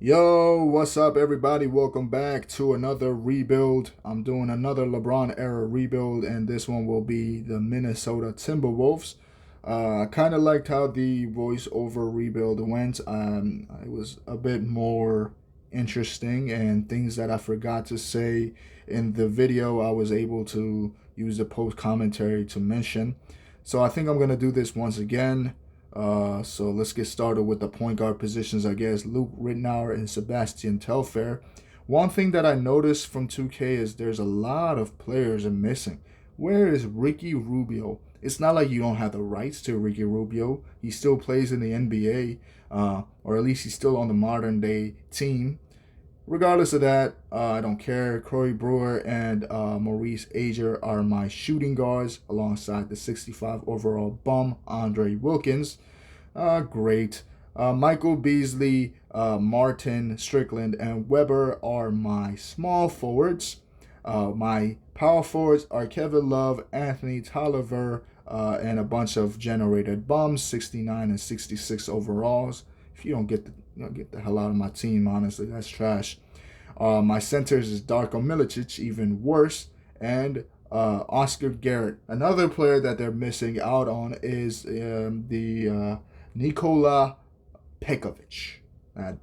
Yo, what's up, everybody? Welcome back to another rebuild. I'm doing another LeBron era rebuild, and this one will be the Minnesota Timberwolves. I kind of liked how the voiceover rebuild went. It was a bit more interesting, and things that I forgot to say in the video, I was able to use the post commentary to mention. So I think I'm gonna do this once again. So let's get started with the point guard positions, I guess. Luke Rittenauer and Sebastian Telfair. One thing that I noticed from 2K is there's a lot of players missing. Where is Ricky Rubio? It's not like you don't have the rights to Ricky Rubio. He still plays in the NBA, or at least he's still on the modern day team. Regardless of that, I don't care. Corey Brewer and Maurice Ager are my shooting guards alongside the 65 overall bum, Andre Wilkins. Great. Michael Beasley, Martin Strickland, and Weber are my small forwards. My power forwards are Kevin Love, Anthony Tolliver, and a bunch of generated bums, 69 and 66 overalls. If you don't get get the hell out of my team, honestly, that's trash. My centers is Darko Milicic, even worse, and Oscar Garrett. Another player that they're missing out on is the Nikola Pekovic.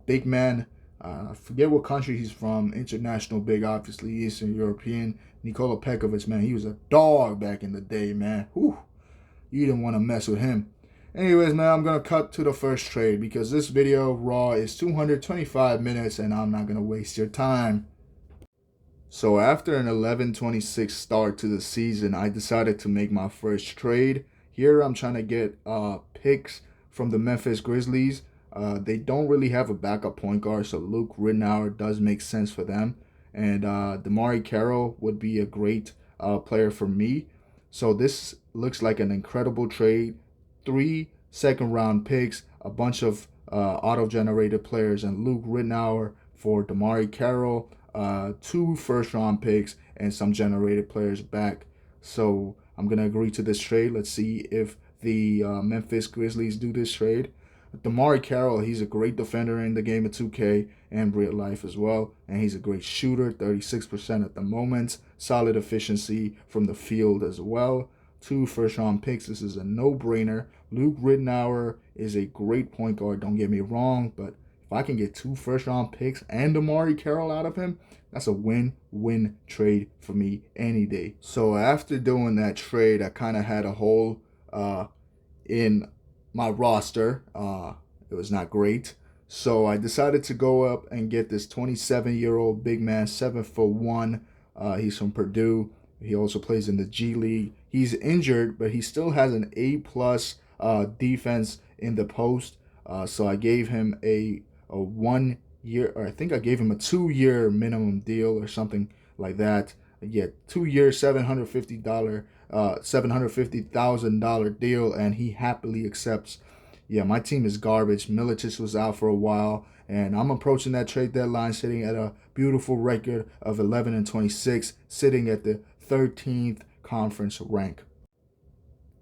Big man. I forget what country he's from. International big, obviously Eastern European. Nikola Pekovic, man, he was a dog back in the day, man. Whew, you didn't want to mess with him. Anyways, man, I'm going to cut to the first trade because this video raw is 225 minutes and I'm not going to waste your time. So after an 11-26 start to the season, I decided to make my first trade. Here I'm trying to get picks from the Memphis Grizzlies. They don't really have a backup point guard, so Luke Rittenauer does make sense for them. And DeMarre Carroll would be a great player for me. So this looks like an incredible trade. 3 second-round picks, a bunch of auto-generated players, and Luke Rittenauer for DeMarre Carroll, 2 first-round picks, and some generated players back. So I'm going to agree to this trade. Let's see if the Memphis Grizzlies do this trade. DeMarre Carroll, he's a great defender in the game of 2K and real life as well. And he's a great shooter, 36% at the moment. Solid efficiency from the field as well. 2 first-round picks. This is a no-brainer. Luke Rittenauer is a great point guard, don't get me wrong. But if I can get 2 first-round picks and DeMarre Carroll out of him, that's a win-win trade for me any day. So after doing that trade, I kind of had a hole in my roster. It was not great. So I decided to go up and get this 27-year-old big man, 7'1". He's from Purdue. He also plays in the G League. He's injured, but he still has an A+ defense in the post. So I gave him a 1 year, or I think I gave him a 2 year minimum deal or something like that. Yeah, 2 year, $750,000 deal, and he happily accepts. Yeah, my team is garbage. Milicic was out for a while, and I'm approaching that trade deadline sitting at a beautiful record of 11-26, sitting at the 13th conference rank.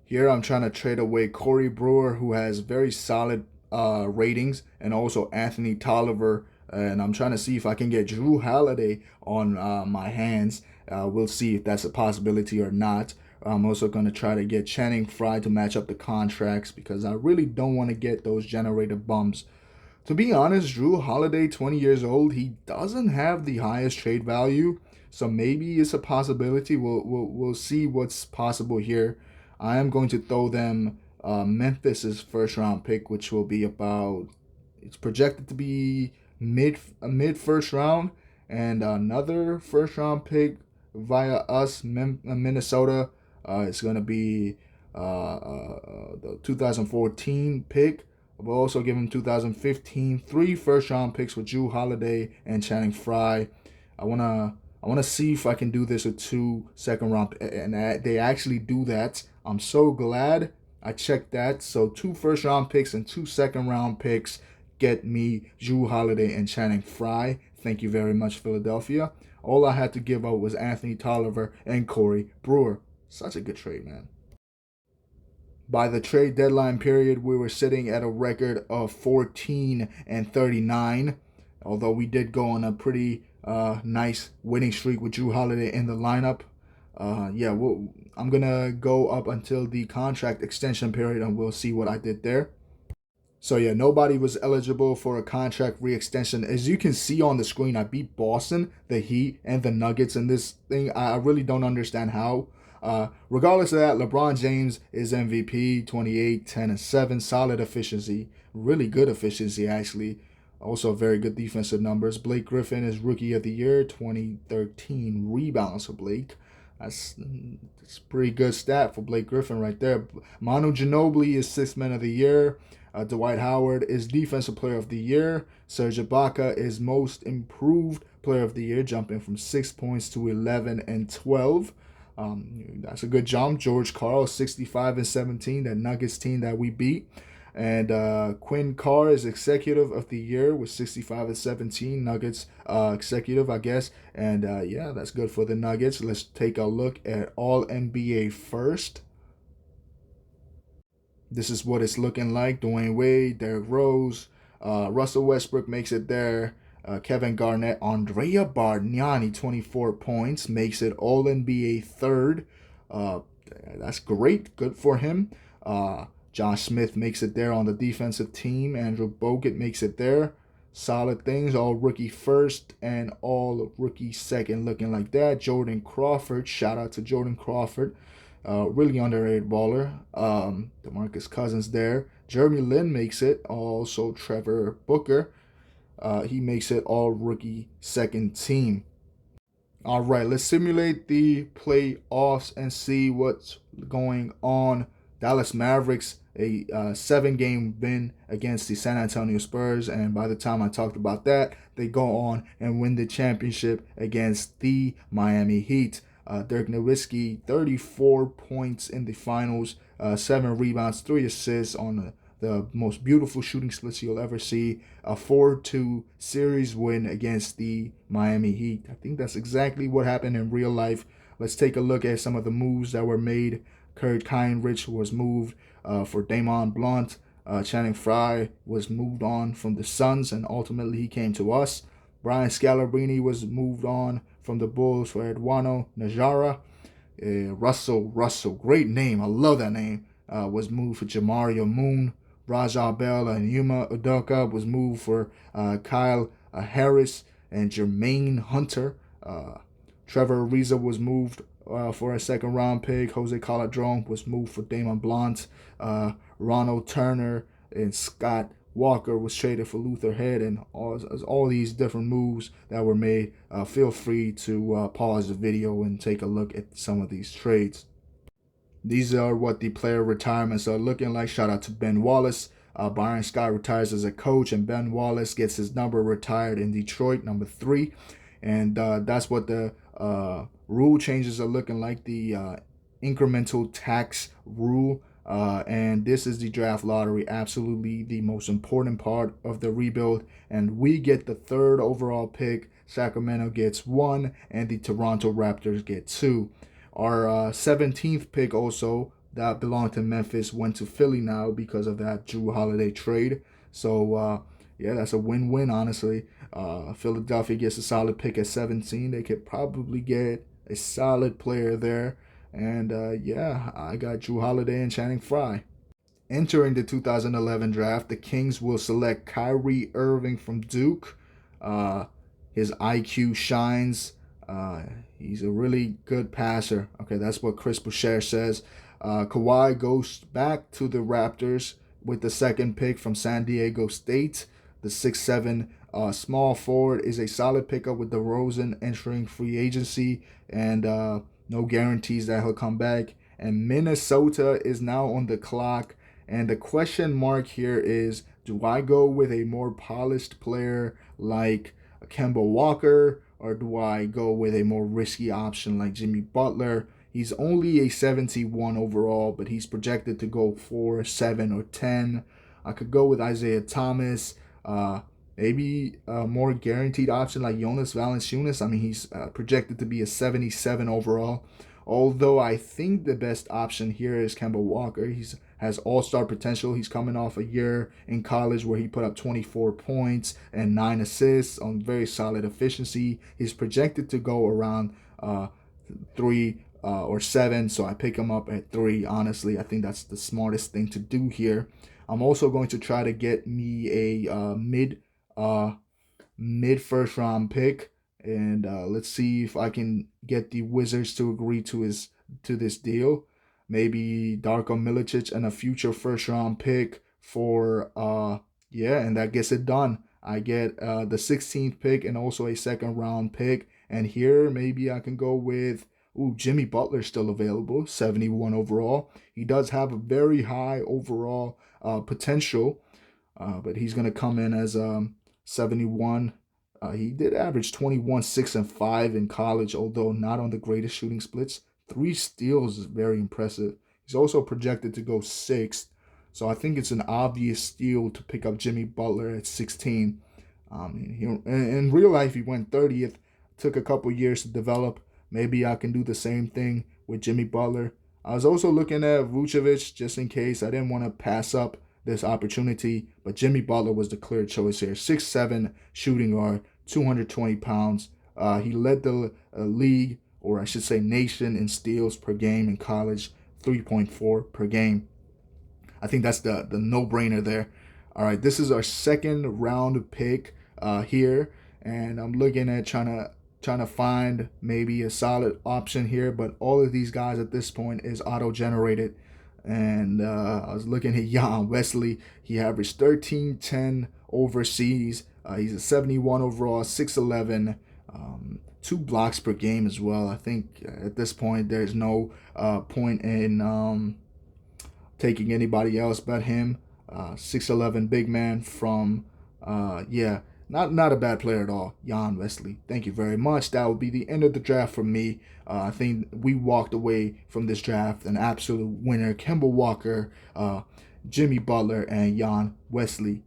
Here I'm trying to trade away Corey Brewer, who has very solid ratings, and also Anthony Tolliver. And I'm trying to see if I can get Drew Holiday on my hands. We'll see if that's a possibility or not. I'm also going to try to get Channing Frye to match up the contracts because I really don't want to get those generated bums. To be honest, Drew Holiday, 20 years old, he doesn't have the highest trade value, so maybe it's a possibility. We'll see what's possible here. I am going to throw them Memphis's first-round pick, which will be about. It's projected to be mid first round, and another first-round pick via us, Minnesota. It's going to be the 2014 pick. We'll also give him 2015, 3 first-round picks with Drew Holiday and Channing Frye. I wanna see if I can do this with 2 second-round, and they actually do that. I'm so glad I checked that. So 2 first-round picks and 2 second-round picks get me Drew Holiday and Channing Frye. Thank you very much, Philadelphia. All I had to give up was Anthony Tolliver and Corey Brewer. Such a good trade, man. By the trade deadline period, we were sitting at a record of 14-39. Although we did go on a pretty nice winning streak with Jrue Holiday in the lineup. I'm gonna go up until the contract extension period, and we'll see what I did there. So yeah, nobody was eligible for a contract re-extension. As you can see on the screen, I beat Boston, the Heat, and the Nuggets in this thing. I really don't understand how. Regardless of that, LeBron James is MVP, 28, 10, and 7. Solid efficiency. Really good efficiency, actually. Also, very good defensive numbers. Blake Griffin is Rookie of the Year, 2013 rebounds for Blake. That's a pretty good stat for Blake Griffin right there. Manu Ginobili is Sixth Man of the Year. Dwight Howard is Defensive Player of the Year. Serge Ibaka is Most Improved Player of the Year, jumping from 6 points to 11 and 12. That's a good jump. George Karl, 65 and 17, that Nuggets team that we beat. And Quinn Carr is Executive of the Year with 65 and 17. Nuggets executive, I guess. And yeah, that's good for the Nuggets. Let's take a look at All NBA first. This is what it's looking like. Dwayne Wade, Derrick Rose, Russell Westbrook makes it there. Kevin Garnett, Andrea Bargnani, 24 points, makes it All NBA third. That's great. Good for him. Josh Smith makes it there on the defensive team. Andrew Bogut makes it there. Solid things. All rookie first and all rookie second looking like that. Jordan Crawford. Shout out to Jordan Crawford. Really underrated baller. DeMarcus Cousins there. Jeremy Lin makes it. Also Trevor Booker. He makes it all rookie second team. All right, let's simulate the playoffs and see what's going on. Dallas Mavericks, a 7-game win against the San Antonio Spurs. And by the time I talked about that, they go on and win the championship against the Miami Heat. Dirk Nowitzki, 34 points in the finals, 7 rebounds, 3 assists on the most beautiful shooting splits you'll ever see. A 4-2 series win against the Miami Heat. I think that's exactly what happened in real life. Let's take a look at some of the moves that were made. Kurt Heinrich was moved for Damon Blunt. Channing Frye was moved on from the Suns, and ultimately he came to us. Brian Scalabrine was moved on from the Bulls for Eduardo Najera. Russell, great name. I love that name. Was moved for Jamario Moon. Raja Bell and Yuma Udoka was moved for Kyle Harris and Jermaine Hunter. Trevor Ariza was moved for a second-round pick. Jose Calderon was moved for Damon Blunt. Ronald Turner and Scott Walker was traded for Luther Head, and all these different moves that were made. Feel free to pause the video and take a look at some of these trades. These are what the player retirements are looking like. Shout out to Ben Wallace. Byron Scott retires as a coach, and Ben Wallace gets his number retired in Detroit, number 3. And that's what the rule changes are looking like. The incremental tax rule. And this is the draft lottery, absolutely the most important part of the rebuild. And we get the 3rd overall pick. Sacramento gets 1, and the Toronto Raptors get 2. Our 17th pick also that belonged to Memphis went to Philly now because of that Jrue Holiday trade. So yeah, that's a win-win, honestly. Philadelphia gets a solid pick at 17. They could probably get a solid player there. And yeah, I got Jrue Holiday and Channing Frye. Entering the 2011 draft, the Kings will select Kyrie Irving from Duke. His IQ shines. He's a really good passer. Okay, that's what Chris Boucher says. Kawhi goes back to the Raptors with the 2nd pick from San Diego State. The 6'7" small forward is a solid pickup with DeRozan entering free agency, and no guarantees that he'll come back. And Minnesota is now on the clock. And the question mark here is, do I go with a more polished player like Kemba Walker, or do I go with a more risky option like Jimmy Butler? He's only a 71 overall, but he's projected to go 4, 7, or 10. I could go with Isaiah Thomas. Maybe a more guaranteed option like Jonas Valanciunas. I mean, he's projected to be a 77 overall. Although I think the best option here is Kemba Walker. He has all-star potential. He's coming off a year in college where he put up 24 points and 9 assists on very solid efficiency. He's projected to go around 3 or 7, so I pick him up at 3. Honestly, I think that's the smartest thing to do here. I'm also going to try to get me a mid first round pick, and let's see if I can get the Wizards to agree to this deal. Maybe Darko Milicic and a future first round pick for yeah, and that gets it done. I get the 16th pick and also a second round pick, and here maybe I can go with Jimmy Butler still available, 71 overall. He does have a very high overall potential, but he's gonna come in as 71. He did average 21, 6, and 5 in college, although not on the greatest shooting splits. 3 steals is very impressive. He's also projected to go 6th, so I think it's an obvious steal to pick up Jimmy Butler at 16. In real life, he went 30th. Took a couple years to develop. Maybe I can do the same thing with Jimmy Butler. I was also looking at Vucevic just in case. I didn't want to pass up this opportunity, but Jimmy Butler was the clear choice here. 6'7", shooting guard, 220 pounds. He led the league, or I should say nation, in steals per game in college, 3.4 per game. I think that's the no-brainer there. All right, this is our second round pick here, and I'm looking at trying to find maybe a solid option here, but all of these guys at this point is auto-generated. And I was looking at Jan Wesley. He averaged 13, 10 overseas. He's a 71 overall, 6'11", 2 blocks per game as well. I think at this point there's no point in taking anybody else but him. 6'11", big man from yeah. Not a bad player at all, Jan Wesley. Thank you very much. That will be the end of the draft for me. I think we walked away from this draft an absolute winner. Kemba Walker, Jimmy Butler, and Jan Wesley.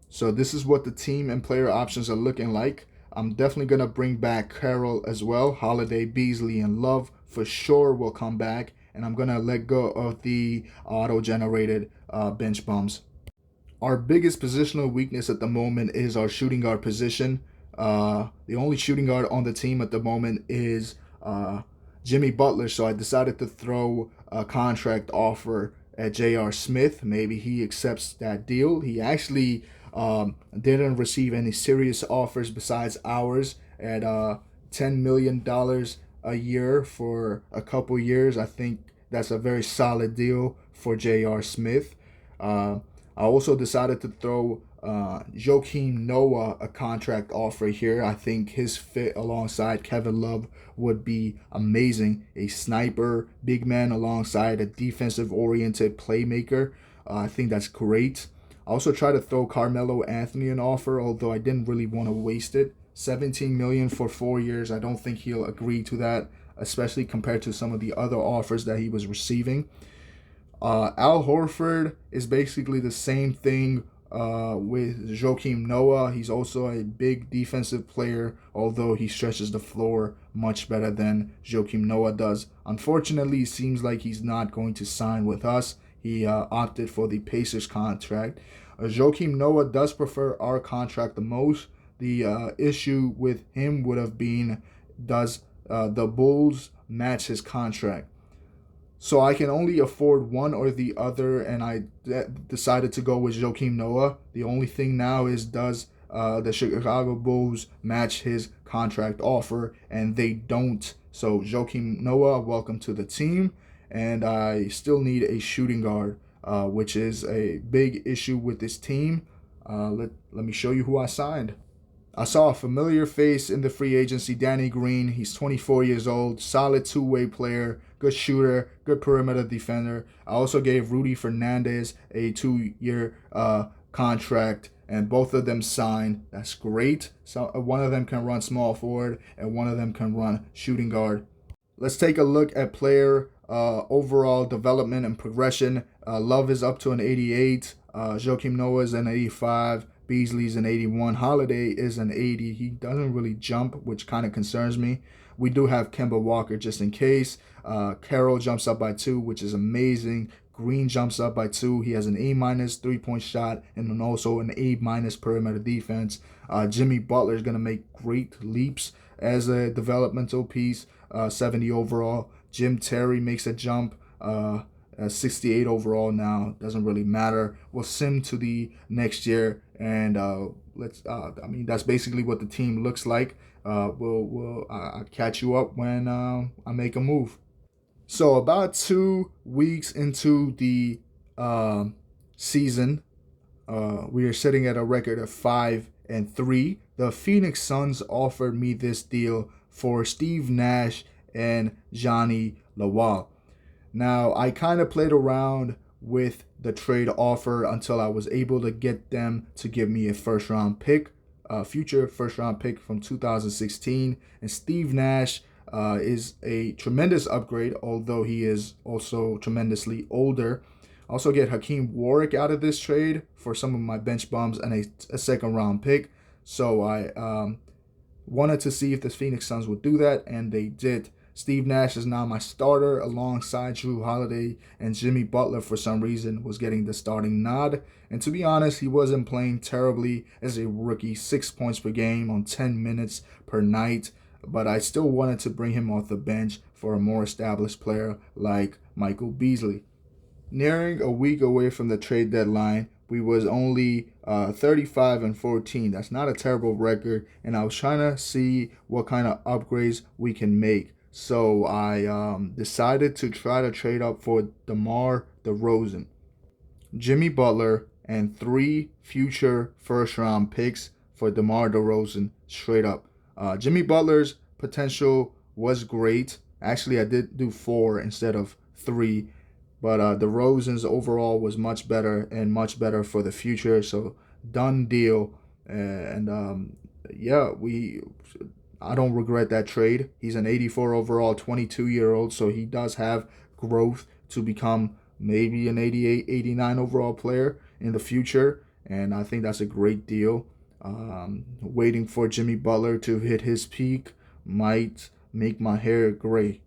So this is what the team and player options are looking like. I'm definitely going to bring back Carroll as well. Holiday, Beasley, and Love for sure will come back. And I'm going to let go of the auto-generated bench bums. Our biggest positional weakness at the moment is our shooting guard position. The only shooting guard on the team at the moment is Jimmy Butler, so I decided to throw a contract offer at J.R. Smith. Maybe he accepts that deal. He actually didn't receive any serious offers besides ours at $10 million a year for a couple years. I think that's a very solid deal for J.R. Smith. I also decided to throw Joakim Noah a contract offer here. I think his fit alongside Kevin Love would be amazing. A sniper, big man alongside a defensive-oriented playmaker. I think that's great. I also tried to throw Carmelo Anthony an offer, although I didn't really want to waste it. $17 million for 4 years. I don't think he'll agree to that, especially compared to some of the other offers that he was receiving. Al Horford is basically the same thing with Joakim Noah. He's also a big defensive player, although he stretches the floor much better than Joakim Noah does. Unfortunately, it seems like he's not going to sign with us. He opted for the Pacers contract. Joakim Noah does prefer our contract the most. The issue with him would have been, does the Bulls match his contract? So I can only afford one or the other, and I decided to go with Joakim Noah. The only thing now is, does the Chicago Bulls match his contract offer? And they don't. So Joakim Noah, welcome to the team. And I still need a shooting guard, which is a big issue with this team. Let me show you who I signed. I saw a familiar face in the free agency, Danny Green. He's 24 years old, solid two-way player, good shooter, good perimeter defender. I also gave Rudy Fernandez a 2-year contract, and both of them signed. That's great. So one of them can run small forward, and one of them can run shooting guard. Let's take a look at player overall development and progression. Love is up to an 88. Joakim Noah is an 85. Beasley's an 81. Holiday is an 80. He doesn't really jump, which kind of concerns me. We do have Kemba Walker just in case. Carroll jumps up by 2, which is amazing. Green jumps up by 2. He has an A- 3-point shot and then also an A- perimeter defense. Jimmy Butler is going to make great leaps as a developmental piece, 70 overall. Jim Terry makes a jump, 68 overall now. Doesn't really matter. We'll sim to the next year, and that's basically what the team looks like. I'll catch you up when I make a move. So about 2 weeks into the season, we are sitting at a record of 5-3. The Phoenix Suns offered me this deal for Steve Nash and Johnny Lawal. Now, I kind of played around with the trade offer until I was able to get them to give me a first-round pick, future first-round pick from 2016. And Steve Nash is a tremendous upgrade, although he is also tremendously older. I also get Hakeem Warwick out of this trade for some of my bench bums and a second-round pick. So I wanted to see if the Phoenix Suns would do that, and they did. Steve Nash is now my starter alongside Jrue Holiday, and Jimmy Butler, for some reason, was getting the starting nod. And to be honest, he wasn't playing terribly as a rookie, 6 points per game on 10 minutes per night. But I still wanted to bring him off the bench for a more established player like Michael Beasley. Nearing a week away from the trade deadline, we was only 35-14. That's not a terrible record, and I was trying to see what kind of upgrades we can make. So I decided to try to trade up for DeMar DeRozan, Jimmy Butler, and 3 future first-round picks for DeMar DeRozan straight up. Jimmy Butler's potential was great. Actually, I did do 4 instead of 3. But DeRozan's overall was much better and much better for the future. So done deal. And I don't regret that trade. He's an 84 overall, 22-year-old. So he does have growth to become maybe an 88, 89 overall player in the future. And I think that's a great deal. Waiting for Jimmy Butler to hit his peak might make my hair gray.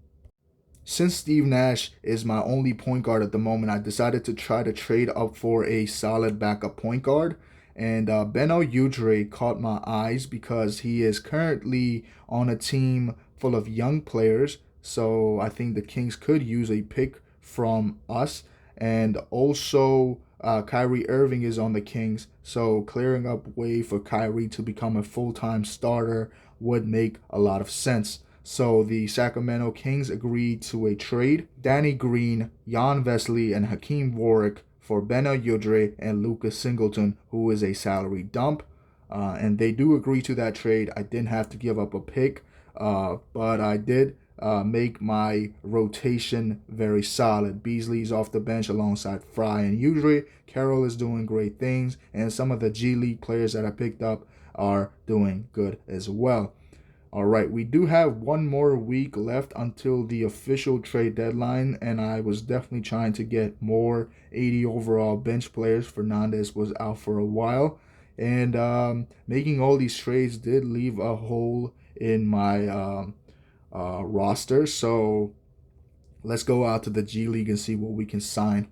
Since Steve Nash is my only point guard at the moment, I decided to try to trade up for a solid backup point guard. And Beno Udrih caught my eyes because he is currently on a team full of young players. So I think the Kings could use a pick from us. And also, Kyrie Irving is on the Kings. So clearing up way for Kyrie to become a full-time starter would make a lot of sense. So the Sacramento Kings agreed to a trade. Danny Green, Jan Vesely, and Hakeem Warwick for Beno Udrih and Lucas Singleton, who is a salary dump. And they do agree to that trade. I didn't have to give up a pick, but I did make my rotation very solid. Beasley's off the bench alongside Fry and Udrih. Carroll is doing great things, and some of the G League players that I picked up are doing good as well. All right, we do have one more week left until the official trade deadline, and I was definitely trying to get more 80 overall bench players. Fernandez was out for a while, and making all these trades did leave a hole in my roster. So let's go out to the G League and see what we can sign.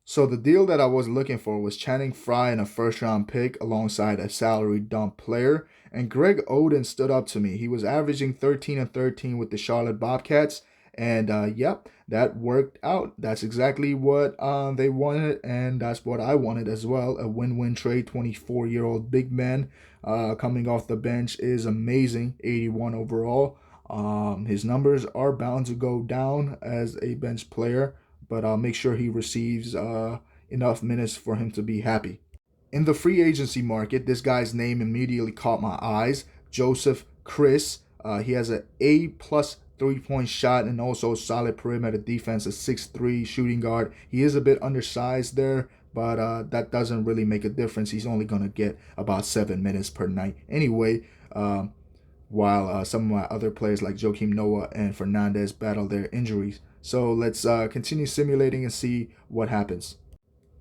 So the deal that I was looking for was Channing Frye and a first-round pick alongside a salary dump player. And Greg Oden stood up to me. He was averaging 13-13 with the Charlotte Bobcats. And that worked out. That's exactly what they wanted, and that's what I wanted as well. A win-win trade. 24-year-old big man coming off the bench is amazing. 81 overall. His numbers are bound to go down as a bench player, but I'll make sure he receives enough minutes for him to be happy. In the free agency market, this guy's name immediately caught my eyes. Joseph Chris. He has an A+ 3-point shot and also solid perimeter defense, a 6'3" shooting guard. He is a bit undersized there, but that doesn't really make a difference. He's only going to get about 7 minutes per night anyway, while some of my other players like Joakim Noah and Fernandez battle their injuries. So let's continue simulating and see what happens.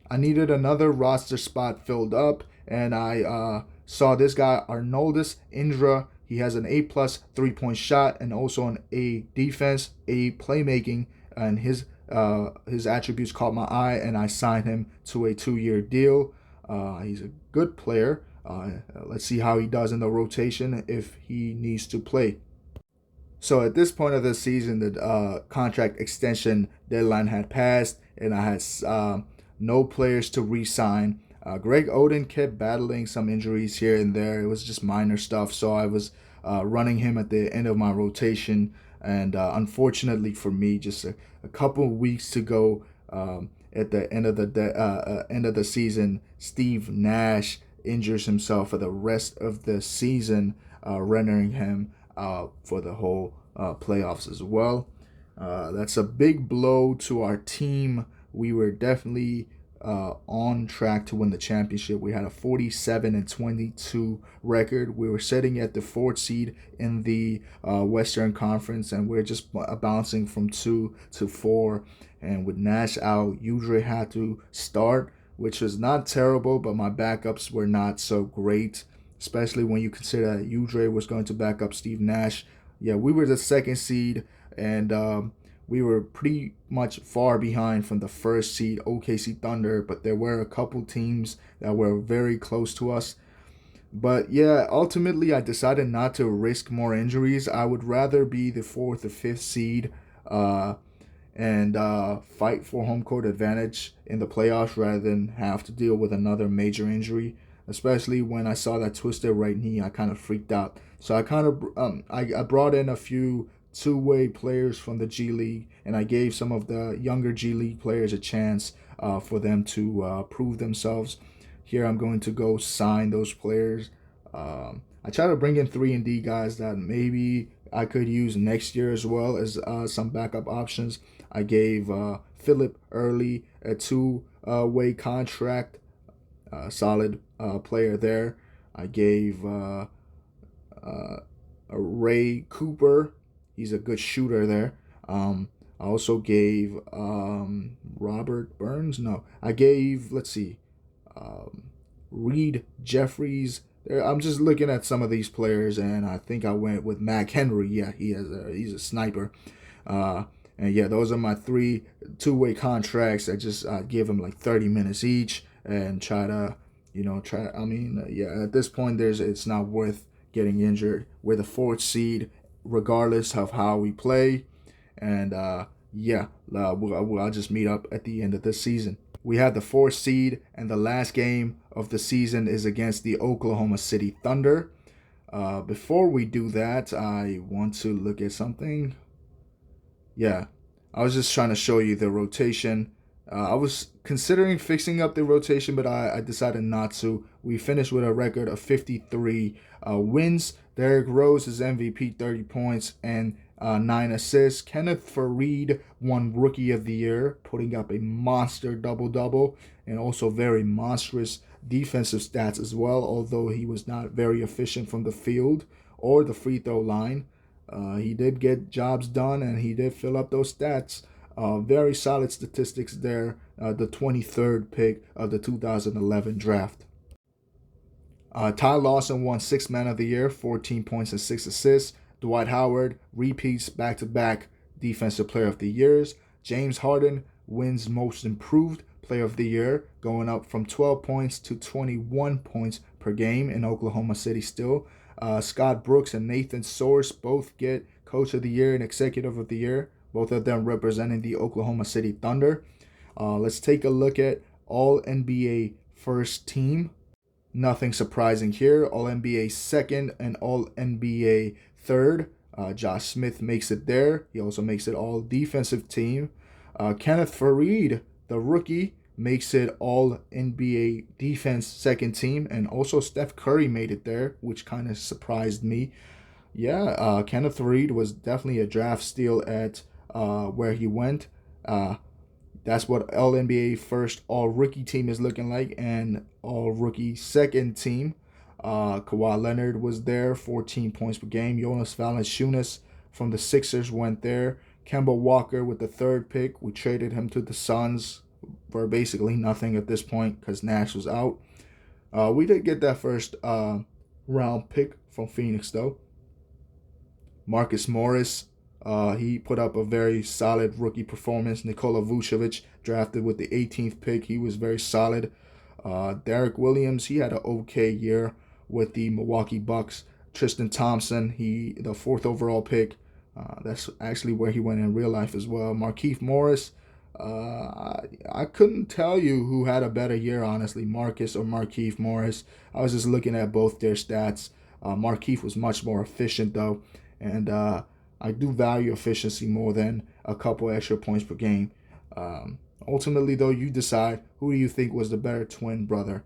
I needed another roster spot filled up, and I saw this guy, Arnoldus Indra He has an A+ 3-point shot and also an A defense, A playmaking, and his attributes caught my eye, and I signed him to a 2-year deal. He's a good player. Let's see how he does in the rotation if he needs to play. So at this point of the season, the contract extension deadline had passed, and I had no players to re-sign. Greg Oden kept battling some injuries here and there. It was just minor stuff, so I was running him at the end of my rotation. And unfortunately for me, just a couple weeks to go at the end of the season, Steve Nash injures himself for the rest of the season, rendering him for the whole playoffs as well. That's a big blow to our team. We were definitely on track to win the championship. We had a 47-22 record. We were sitting at the 4th seed in the Western Conference, and we're just bouncing from 2 to 4. And with Nash out, Udre had to start, which was not terrible, but my backups were not so great, especially when you consider that Udre was going to back up Steve Nash. Yeah, we were the 2nd seed, and we were pretty much far behind from the 1st seed, OKC Thunder, but there were a couple teams that were very close to us. But yeah, ultimately I decided not to risk more injuries. I would rather be the 4th or 5th seed and fight for home court advantage in the playoffs rather than have to deal with another major injury. Especially when I saw that twisted right knee, I kind of freaked out. So I brought in a few two-way players from the G League, and I gave some of the younger G League players a chance for them to prove themselves. Here I'm going to go sign those players. I try to bring in 3-and-D guys that maybe I could use next year as well as some backup options. I gave Philip Early a 2-way contract, solid player there. I gave Ray Cooper. He's a good shooter there. I also gave Robert Burns. No, I gave, let's see, Reed Jeffries. I'm just looking at some of these players, and I think I went with Mac Henry. Yeah, he's a sniper. And yeah, those are my 3 two-way contracts. I just give them like 30 minutes each and try to, yeah, at this point, it's not worth getting injured. We're the 4th seed, regardless of how we play. And we'll just meet up at the end of this season. We have the 4th seed, and the last game of the season is against the Oklahoma City Thunder. Before we do that, I want to look at something. Yeah, I was just trying to show you the rotation. I was considering fixing up the rotation, but I decided not to. We finished with a record of 53 wins. Derrick Rose is MVP, 30 points and 9 assists. Kenneth Faried won Rookie of the Year, putting up a monster double-double and also very monstrous defensive stats as well, although he was not very efficient from the field or the free throw line. He did get jobs done, and he did fill up those stats. Very solid statistics there. The 23rd pick of the 2011 draft. Ty Lawson won 6th Man of the Year, 14 points and 6 assists. Dwight Howard repeats back-to-back Defensive Player of the Years. James Harden wins Most Improved Player of the Year, going up from 12 points to 21 points per game in Oklahoma City still. Scott Brooks and Nathan Source both get Coach of the Year and Executive of the Year, both of them representing the Oklahoma City Thunder. Let's take a look at All-NBA First Team. Nothing surprising here. All-NBA Second and All-NBA Third. Josh Smith makes it there. He also makes it All-Defensive Team. Kenneth Faried, the rookie, makes it All-NBA Defense Second Team. And also Steph Curry made it there, which kind of surprised me. Yeah, Kenneth Faried was definitely a draft steal at where he went. That's what All-NBA First All-Rookie Team is looking like, and All-Rookie Second Team. Kawhi Leonard was there, 14 points per game. Jonas Valanciunas from the Sixers went there. Kemba Walker with the 3rd pick. We traded him to the Suns for basically nothing at this point because Nash was out. We did get that first round pick from Phoenix, though. Marcus Morris, he put up a very solid rookie performance. Nikola Vucevic, drafted with the 18th pick, he was very solid. Derek Williams, he had an okay year with the Milwaukee Bucks. Tristan Thompson, the 4th overall pick. That's actually where he went in real life as well. Markieff Morris, I couldn't tell you who had a better year, honestly, Marcus or Markieff Morris. I was just looking at both their stats. Markieff was much more efficient, though, and I do value efficiency more than a couple extra points per game. Ultimately, though, you decide who do you think was the better twin brother.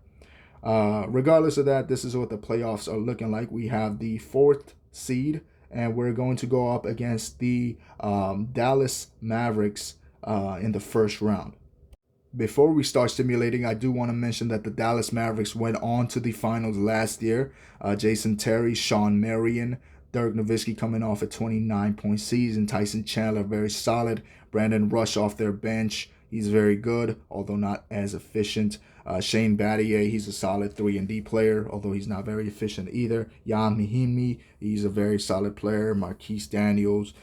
Regardless of that, this is what the playoffs are looking like. We have the 4th seed, and we're going to go up against the Dallas Mavericks in the first round. Before we start simulating, I do want to mention that the Dallas Mavericks went on to the finals last year. Jason Terry, Sean Marion, Dirk Nowitzki coming off a 29-point season. Tyson Chandler, very solid. Brandon Rush off their bench. He's very good, although not as efficient. Shane Battier, he's a solid 3-and-D player, although he's not very efficient either. Jan Mahimi, he's a very solid player. Marquise Daniels.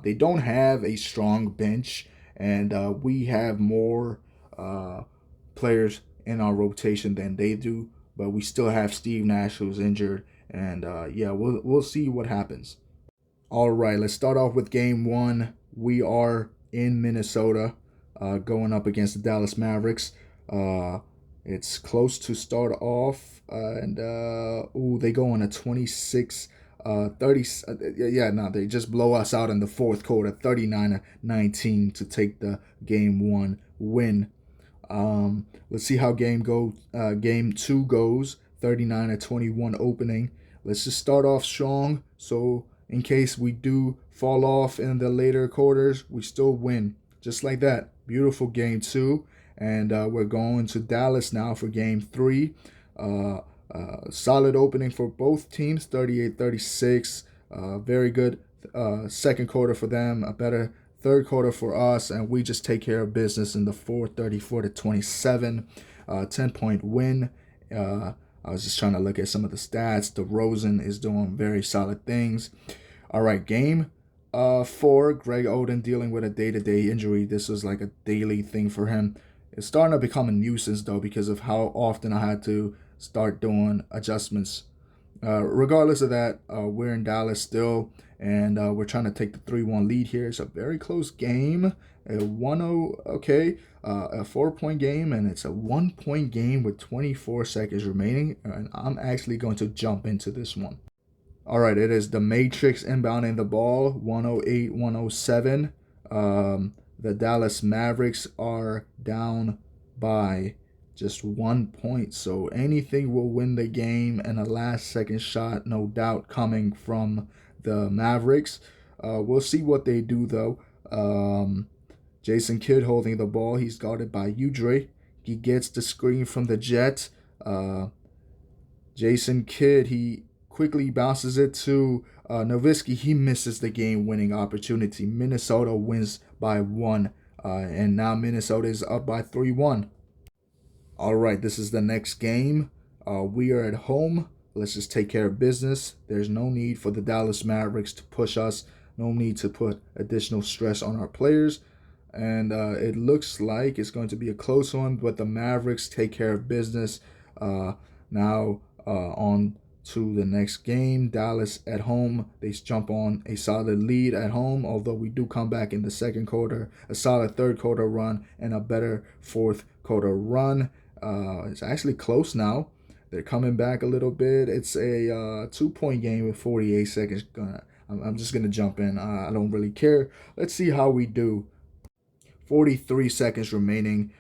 They don't have a strong bench, and we have more players in our rotation than they do, but we still have Steve Nash, who's injured, and yeah, we'll see what happens. All right, let's start off with game 1. We are in Minnesota, going up against the Dallas Mavericks. It's close to start off, and they go on a 26 30 they just blow us out in the 4th quarter, 39-19, to take the game 1 win. Let's see how game 2 goes. 39-21 opening. Let's just start off strong, so in case we do fall off in the later quarters, we still win. Just like that. Beautiful game 2. And we're going to Dallas now for game 3. Solid opening for both teams, 38-36. Very good second quarter for them, a better third quarter for us, and we just take care of business in the 4th, 34-27. 10-point win. I was just trying to look at some of the stats. DeRozan is doing very solid things. All right, game 4, Greg Oden dealing with a day-to-day injury. This was like a daily thing for him. It's starting to become a nuisance, though, because of how often I had to start doing adjustments. Regardless of that, we're in Dallas still, and we're trying to take the 3-1 lead here. It's a very close game. A 1-0, okay, a 4-point game, and it's a 1-point game with 24 seconds remaining, and I'm actually going to jump into this one. All right, it is the Matrix inbounding the ball, 108-107. The Dallas Mavericks are down by just 1 point, so anything will win the game, and a last-second shot, no doubt, coming from the Mavericks. We'll see what they do, though. Jason Kidd holding the ball. He's guarded by Udre. He gets the screen from the Jets. Jason Kidd, he quickly bounces it to Nowitzki. He misses the game-winning opportunity. Minnesota wins by 1, and now Minnesota is up by 3-1. All right, this is the next game. We are at home. Let's just take care of business. There's no need for the Dallas Mavericks to push us. No need to put additional stress on our players. And it looks like it's going to be a close one, but the Mavericks take care of business. Now on to the next game. Dallas at home. They jump on a solid lead at home, although we do come back in the second quarter. A solid third quarter run and a better fourth quarter run. It's actually close now. They're coming back a little bit. It's a 2-point game with 48 seconds. I'm just going to jump in. I don't really care. Let's see how we do. 43 seconds remaining.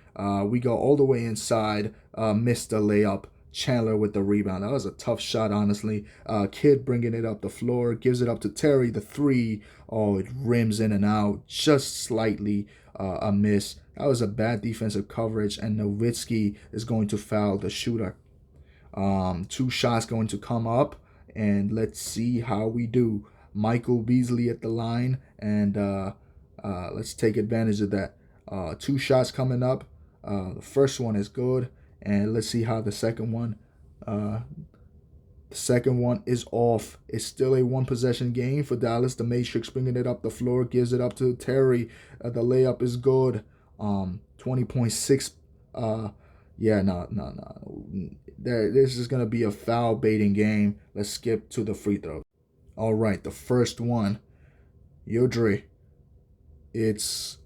We go all the way inside. Missed the layup. Chandler with the rebound. That was a tough shot, honestly. Kidd bringing it up the floor. Gives it up to Terry. The 3. Oh, it rims in and out. Just slightly a miss. That was a bad defensive coverage. And Nowitzki is going to foul the shooter. 2 shots going to come up. And let's see how we do. Michael Beasley at the line. And let's take advantage of that. 2 shots coming up. The first one is good. And let's see how the second one The second one is off. It's still a one possession game for Dallas. The Matrix bringing it up the floor, gives it up to Terry. The layup is good. 20.6. Yeah, no. This is gonna be a foul baiting game. Let's skip to the free throw. All right, the first one, Udrih. It's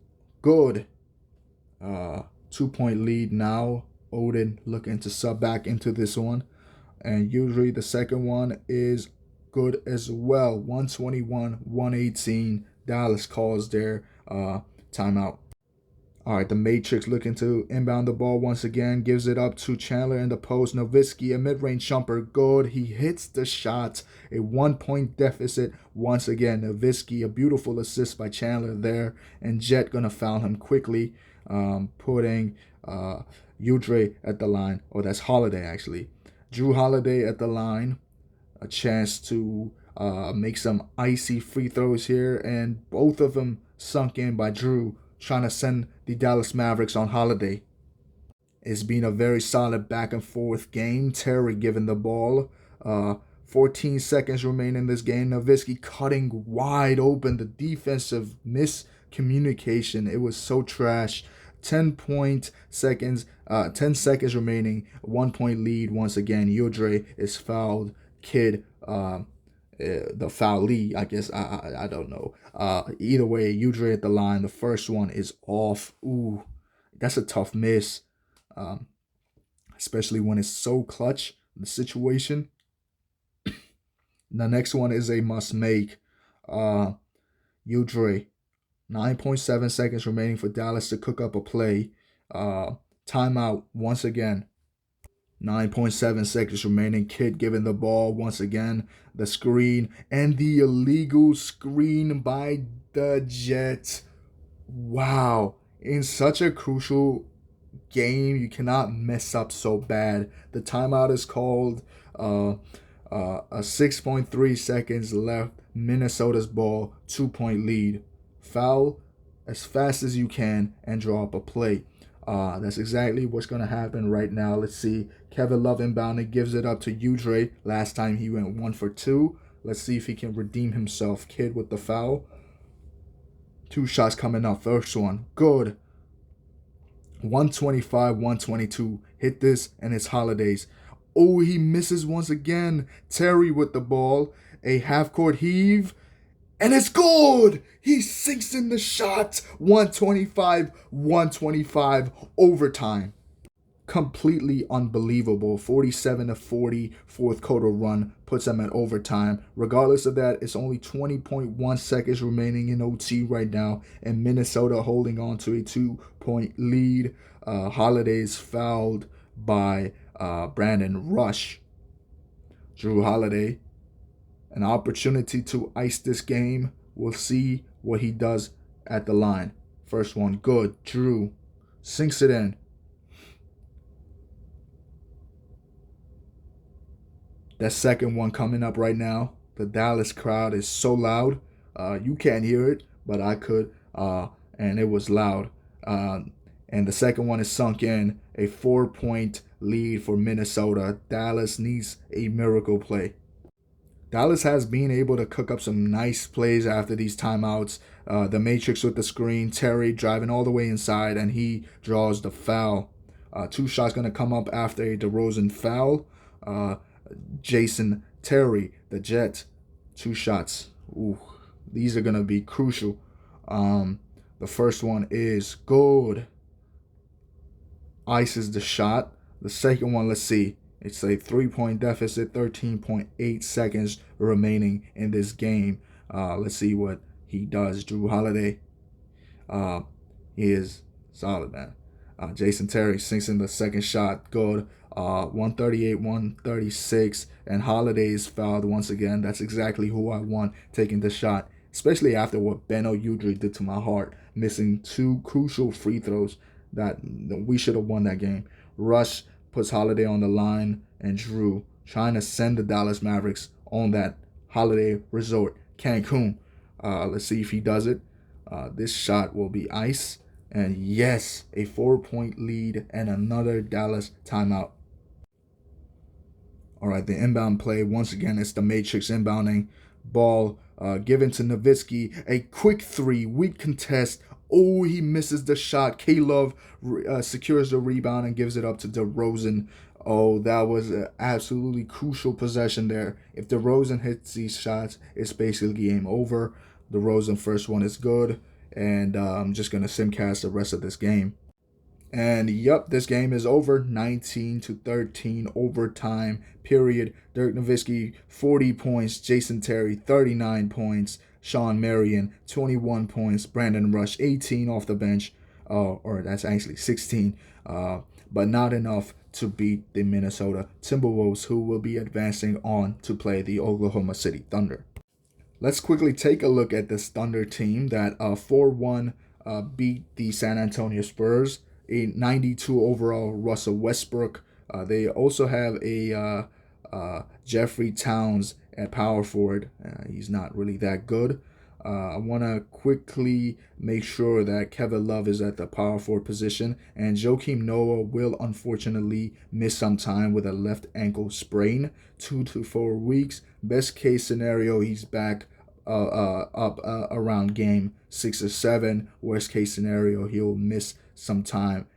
good. 2-point lead now. Odin looking to sub back into this one. And usually the second one is good as well. 121-118. Dallas calls their timeout. All right, the Matrix looking to inbound the ball once again. Gives it up to Chandler in the post. Nowitzki, a mid-range jumper. Good. He hits the shot. A 1-point deficit once again. Nowitzki, a beautiful assist by Chandler there. And Jet going to foul him quickly, putting Udrih at the line. Or that's Holiday, actually. Jrue Holiday at the line. A chance to make some icy free throws here. And both of them sunk in by Jrue, trying to send the Dallas Mavericks on holiday. It's been a very solid back and forth game. Terry giving the ball. 14 seconds remain in this game. Nowitzki cutting wide open. The defensive miscommunication. It was so trash. 10 seconds remaining. 1-point lead once again. Udrih is fouled. Kid, the foulee, I guess. I don't know. Either way, Udrih at the line. The first one is off. Ooh, that's a tough miss, especially when it's so clutch, the situation. The next one is a must make. Udrih, 9.7 seconds remaining for Dallas to cook up a play. Timeout once again. 9.7 seconds remaining. Kid giving the ball once again. The screen and the illegal screen by the Jets. Wow. In such a crucial game, you cannot mess up so bad. The timeout is called. A 6.3 seconds left. Minnesota's ball. 2-point lead. Foul as fast as you can and draw up a play. That's exactly what's going to happen right now. Let's see. Kevin Love inbounding, gives it up to Udrih. Last time he went 1 for 2. Let's see if he can redeem himself. Kid with the foul. 2 shots coming up. First one, good. 125-122. Hit this and it's Holidays. Oh, he misses once again. Terry with the ball. A half-court heave. And it's good! He sinks in the shot. 125-125 overtime. Completely unbelievable. 47-40 fourth quarter run puts them at overtime. Regardless of that, it's only 20.1 seconds remaining in OT right now, and Minnesota holding on to a 2-point lead. Holiday's fouled by Brandon Rush. Jrue Holiday, an opportunity to ice this game. We'll see what he does at the line. First one, good. Jrue sinks it in. That second one coming up right now. The Dallas crowd is so loud. You can't hear it, but I could. And it was loud. And the second one is sunk in. A 4-point lead for Minnesota. Dallas needs a miracle play. Dallas has been able to cook up some nice plays after these timeouts. The Matrix with the screen. Terry driving all the way inside, and he draws the foul. 2 shots going to come up after a DeRozan foul. Jason Terry, the Jet, 2 shots. Ooh, these are going to be crucial. The first one is good. Ices the shot. The second one, let's see. It's a 3-point deficit, 13.8 seconds remaining in this game. Let's see what he does. Jrue Holiday, he is solid, man. Jason Terry sinks in the second shot. Good. 138-136, and Holiday is fouled once again. That's exactly who I want taking the shot, especially after what Beno Udrih did to my heart, missing 2 crucial free throws that we should have won that game. Rush puts Holiday on the line, and Jrue trying to send the Dallas Mavericks on that holiday resort, Cancun. Let's see if he does it. This shot will be ice, and yes, a 4-point lead and another Dallas timeout. All right, the inbound play. Once again, it's the Matrix inbounding. Ball given to Nowitzki. A quick three, weak contest. Oh, he misses the shot. K-Love secures the rebound and gives it up to DeRozan. Oh, that was an absolutely crucial possession there. If DeRozan hits these shots, it's basically game over. DeRozan first one is good, and I'm just gonna simcast the rest of this game. And yep, this game is over. 19-13 overtime period. Dirk Nowitzki 40 points. Jason Terry 39 points. Sean Marion 21 points. Brandon Rush 18 off the bench. Or that's actually 16. But not enough to beat the Minnesota Timberwolves, who will be advancing on to play the Oklahoma City Thunder. Let's quickly take a look at this Thunder team that 4-1 beat the San Antonio Spurs. A 92 overall Russell Westbrook. They also have a Jeffrey Towns at power forward. He's not really that good. I want to quickly make sure that Kevin Love is at the power forward position, and Joakim Noah will unfortunately miss some time with a left ankle sprain, 2 to 4 weeks. Best case scenario, he's back up around game 6 or 7. Worst case scenario, he'll miss some time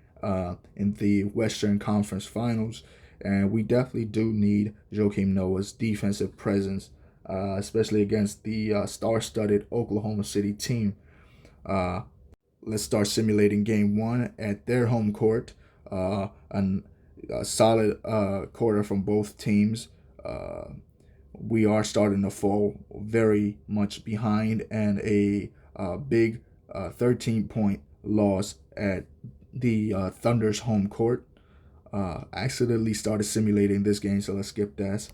in the Western Conference Finals. And we definitely do need Joakim Noah's defensive presence, especially against the star-studded Oklahoma City team. Let's start simulating game 1 at their home court. And a solid quarter from both teams. We are starting to fall very much behind, and a big 13-point loss at the Thunder's home court. Accidentally started simulating this game, so let's skip that.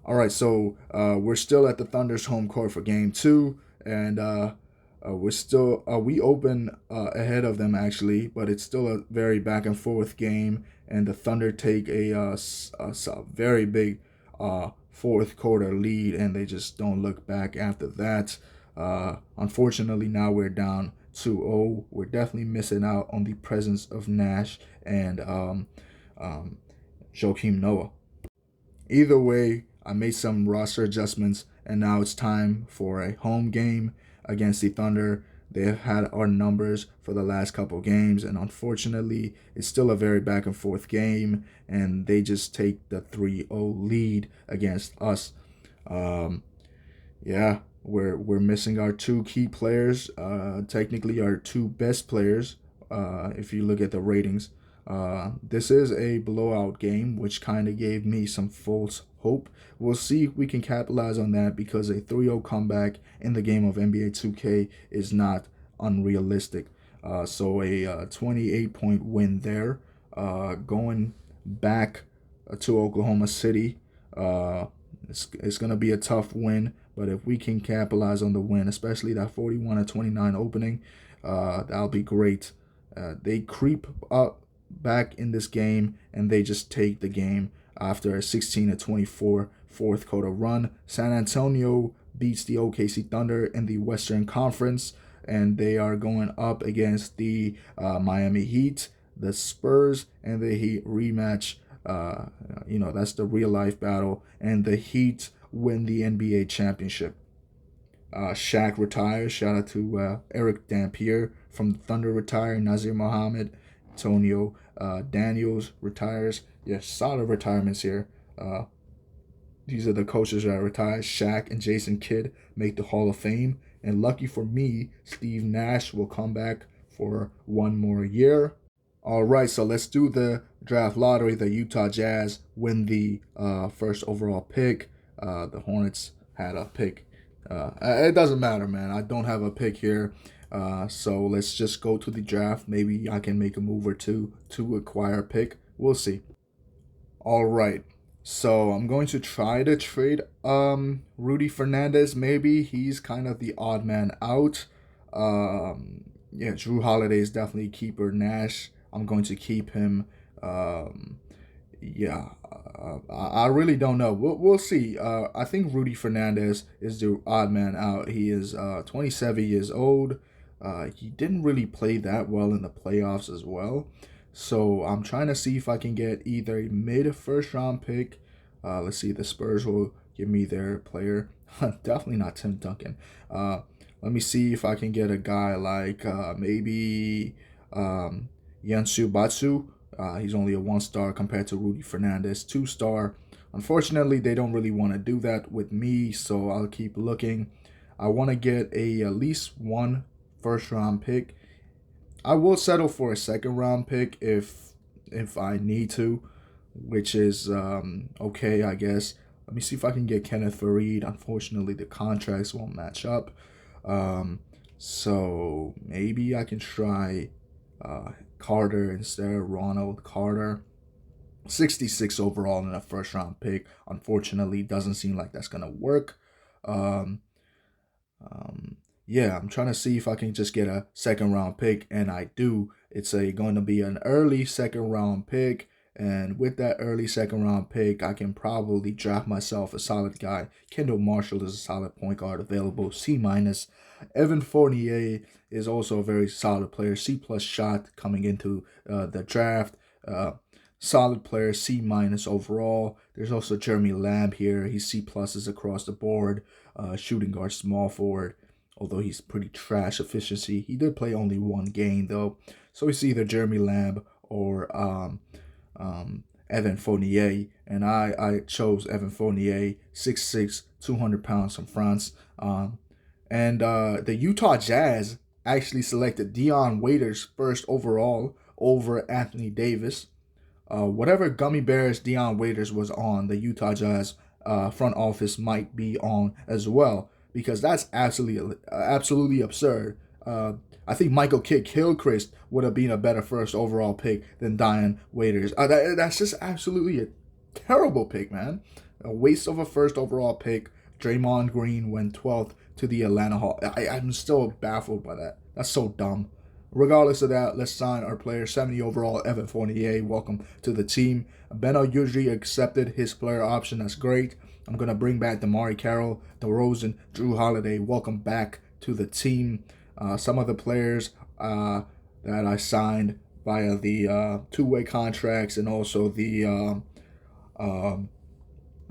All right, so we're still at the Thunder's home court for game 2, and we open ahead of them actually, but it's still a very back and forth game, and the Thunder take a very big fourth quarter lead, and they just don't look back after that. Unfortunately, now we're down 2-0. We're definitely missing out on the presence of Nash and Joakim Noah. Either way, I made some roster adjustments, and now it's time for a home game against the Thunder. They've had our numbers for the last couple games, and unfortunately, it's still a very back and forth game, and they just take the 3-0 lead against us. Yeah, we're missing our 2 key players, technically our 2 best players, if you look at the ratings. This is a blowout game, which kind of gave me some false hope. We'll see if we can capitalize on that, because a 3-0 comeback in the game of NBA 2K is not unrealistic. So a 28-point win there. Going back to Oklahoma City, it's going to be a tough win, but if we can capitalize on the win, especially that 41-29 opening, that'll be great. They creep up back in this game, and they just take the game after a 16-24 fourth quarter run. San Antonio beats the OKC Thunder in the Western Conference, and they are going up against the Miami Heat, the Spurs, and the Heat rematch. That's the real life battle, and the Heat win the NBA championship. Shaq retires. Shout out to Eric Dampier from the Thunder retiring. Nazir Muhammad, Antonio Daniels retires. Yes, solid retirements here. These are the coaches that retired. Shaq and Jason Kidd make the Hall of Fame. And lucky for me, Steve Nash will come back for one more year. All right, so let's do the draft lottery. The Utah Jazz win the first overall pick. The Hornets had a pick. It doesn't matter, man. I don't have a pick here. So let's just go to the draft. Maybe I can make a move or two to acquire a pick. We'll see. All right. So I'm going to try to trade Rudy Fernandez. Maybe he's kind of the odd man out. Yeah, Drew Holiday is definitely keeper. Nash, I'm going to keep him. I really don't know. We'll see. I think Rudy Fernandez is the odd man out. He is 27 years old. He didn't really play that well in the playoffs as well. So I'm trying to see if I can get either a mid first round pick Let's see, the Spurs will give me their player. Definitely not Tim Duncan. Let me see if I can get a guy like maybe Yansu Batsu. He's only a 1-star compared to Rudy Fernandez, 2-star. Unfortunately, they don't really want to do that with me, so I'll keep looking. I want to get at least one first-round pick. I will settle for a second-round pick if I need to, which is okay, I guess. Let me see if I can get Kenneth Faried. Unfortunately, the contracts won't match up. So maybe I can try Carter instead, Ronald Carter. 66 overall in a first round pick. Unfortunately, doesn't seem like that's gonna work. Um, yeah, I'm trying to see if I can just get a second round pick, and I do. It's going to be an early second round pick, and with that early second round pick, I can probably draft myself a solid guy. Kendall Marshall is a solid point guard available, C minus. Evan Fournier is also a very solid player, C plus shot coming into the draft. Solid player, C minus overall. There's also Jeremy Lamb here. He's C pluses across the board. Shooting guard, small forward. Although he's pretty trash efficiency. He did play only one game though. So it's either Jeremy Lamb or Evan Fournier. And I chose Evan Fournier, 6'6", 200 pounds from France. And the Utah Jazz actually selected Dion Waiters first overall over Anthony Davis. Whatever gummy bears Dion Waiters was on, the Utah Jazz front office might be on as well, because that's absolutely absurd. I think Michael Kidd-Gilchrist would have been a better first overall pick than Dion Waiters. That's just absolutely a terrible pick, man. A waste of a first overall pick. Draymond Green went 12th to the Atlanta Hawks. I'm still baffled by that. That's so dumb. Regardless of that, let's sign our player, 70 overall, Evan Fournier. Welcome to the team. Beno Udrih accepted his player option. That's great. I'm going to bring back DeMarre Carroll, DeRozan, Jrue Holiday. Welcome back to the team. Some of the players that I signed via the two-way contracts and also the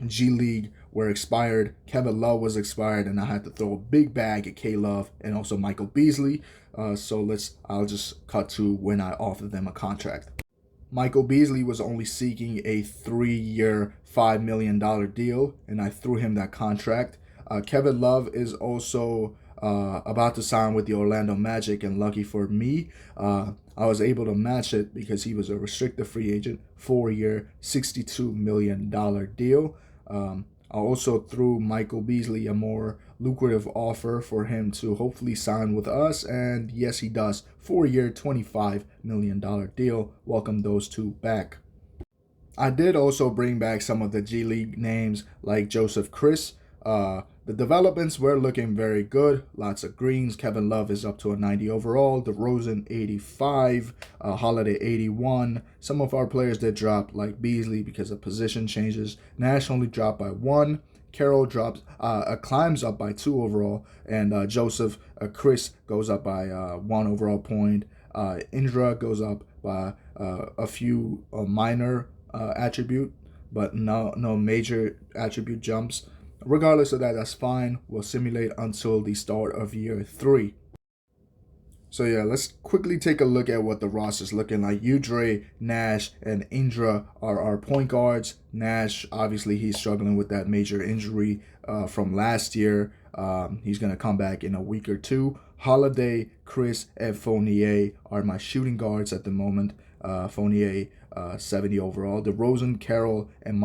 G League were expired. Kevin Love was expired, and I had to throw a big bag at K-Love and also Michael Beasley. So I'll just cut to when I offered them a contract. Michael Beasley was only seeking a 3-year, $5 million deal, and I threw him that contract. Kevin Love is also about to sign with the Orlando Magic, and lucky for me, I was able to match it because he was a restricted free agent, 4-year, $62 million deal. I also threw Michael Beasley a more lucrative offer for him to hopefully sign with us, and yes, he does. 4-year, $25 million deal. Welcome those two back. I did also bring back some of the G League names like Joseph Chris. The developments were looking very good. Lots of greens. Kevin Love is up to a 90 overall. DeRozan 85. Holiday 81. Some of our players did drop, like Beasley, because of position changes. Nash only dropped by 1. Carroll drops, climbs up by 2 overall, and Joseph Chris goes up by 1 overall point. Indra goes up by a few minor attribute, but no major attribute jumps. Regardless of that, that's fine. We'll simulate until the start of year 3. So yeah, let's quickly take a look at what the roster's looking like. Udrih, Nash, and Indra are our point guards. Nash, obviously, he's struggling with that major injury from last year. He's going to come back in a week or 2. Holiday, Chris, and Fournier are my shooting guards at the moment. Fournier, 70 overall. DeRozan, Carroll, and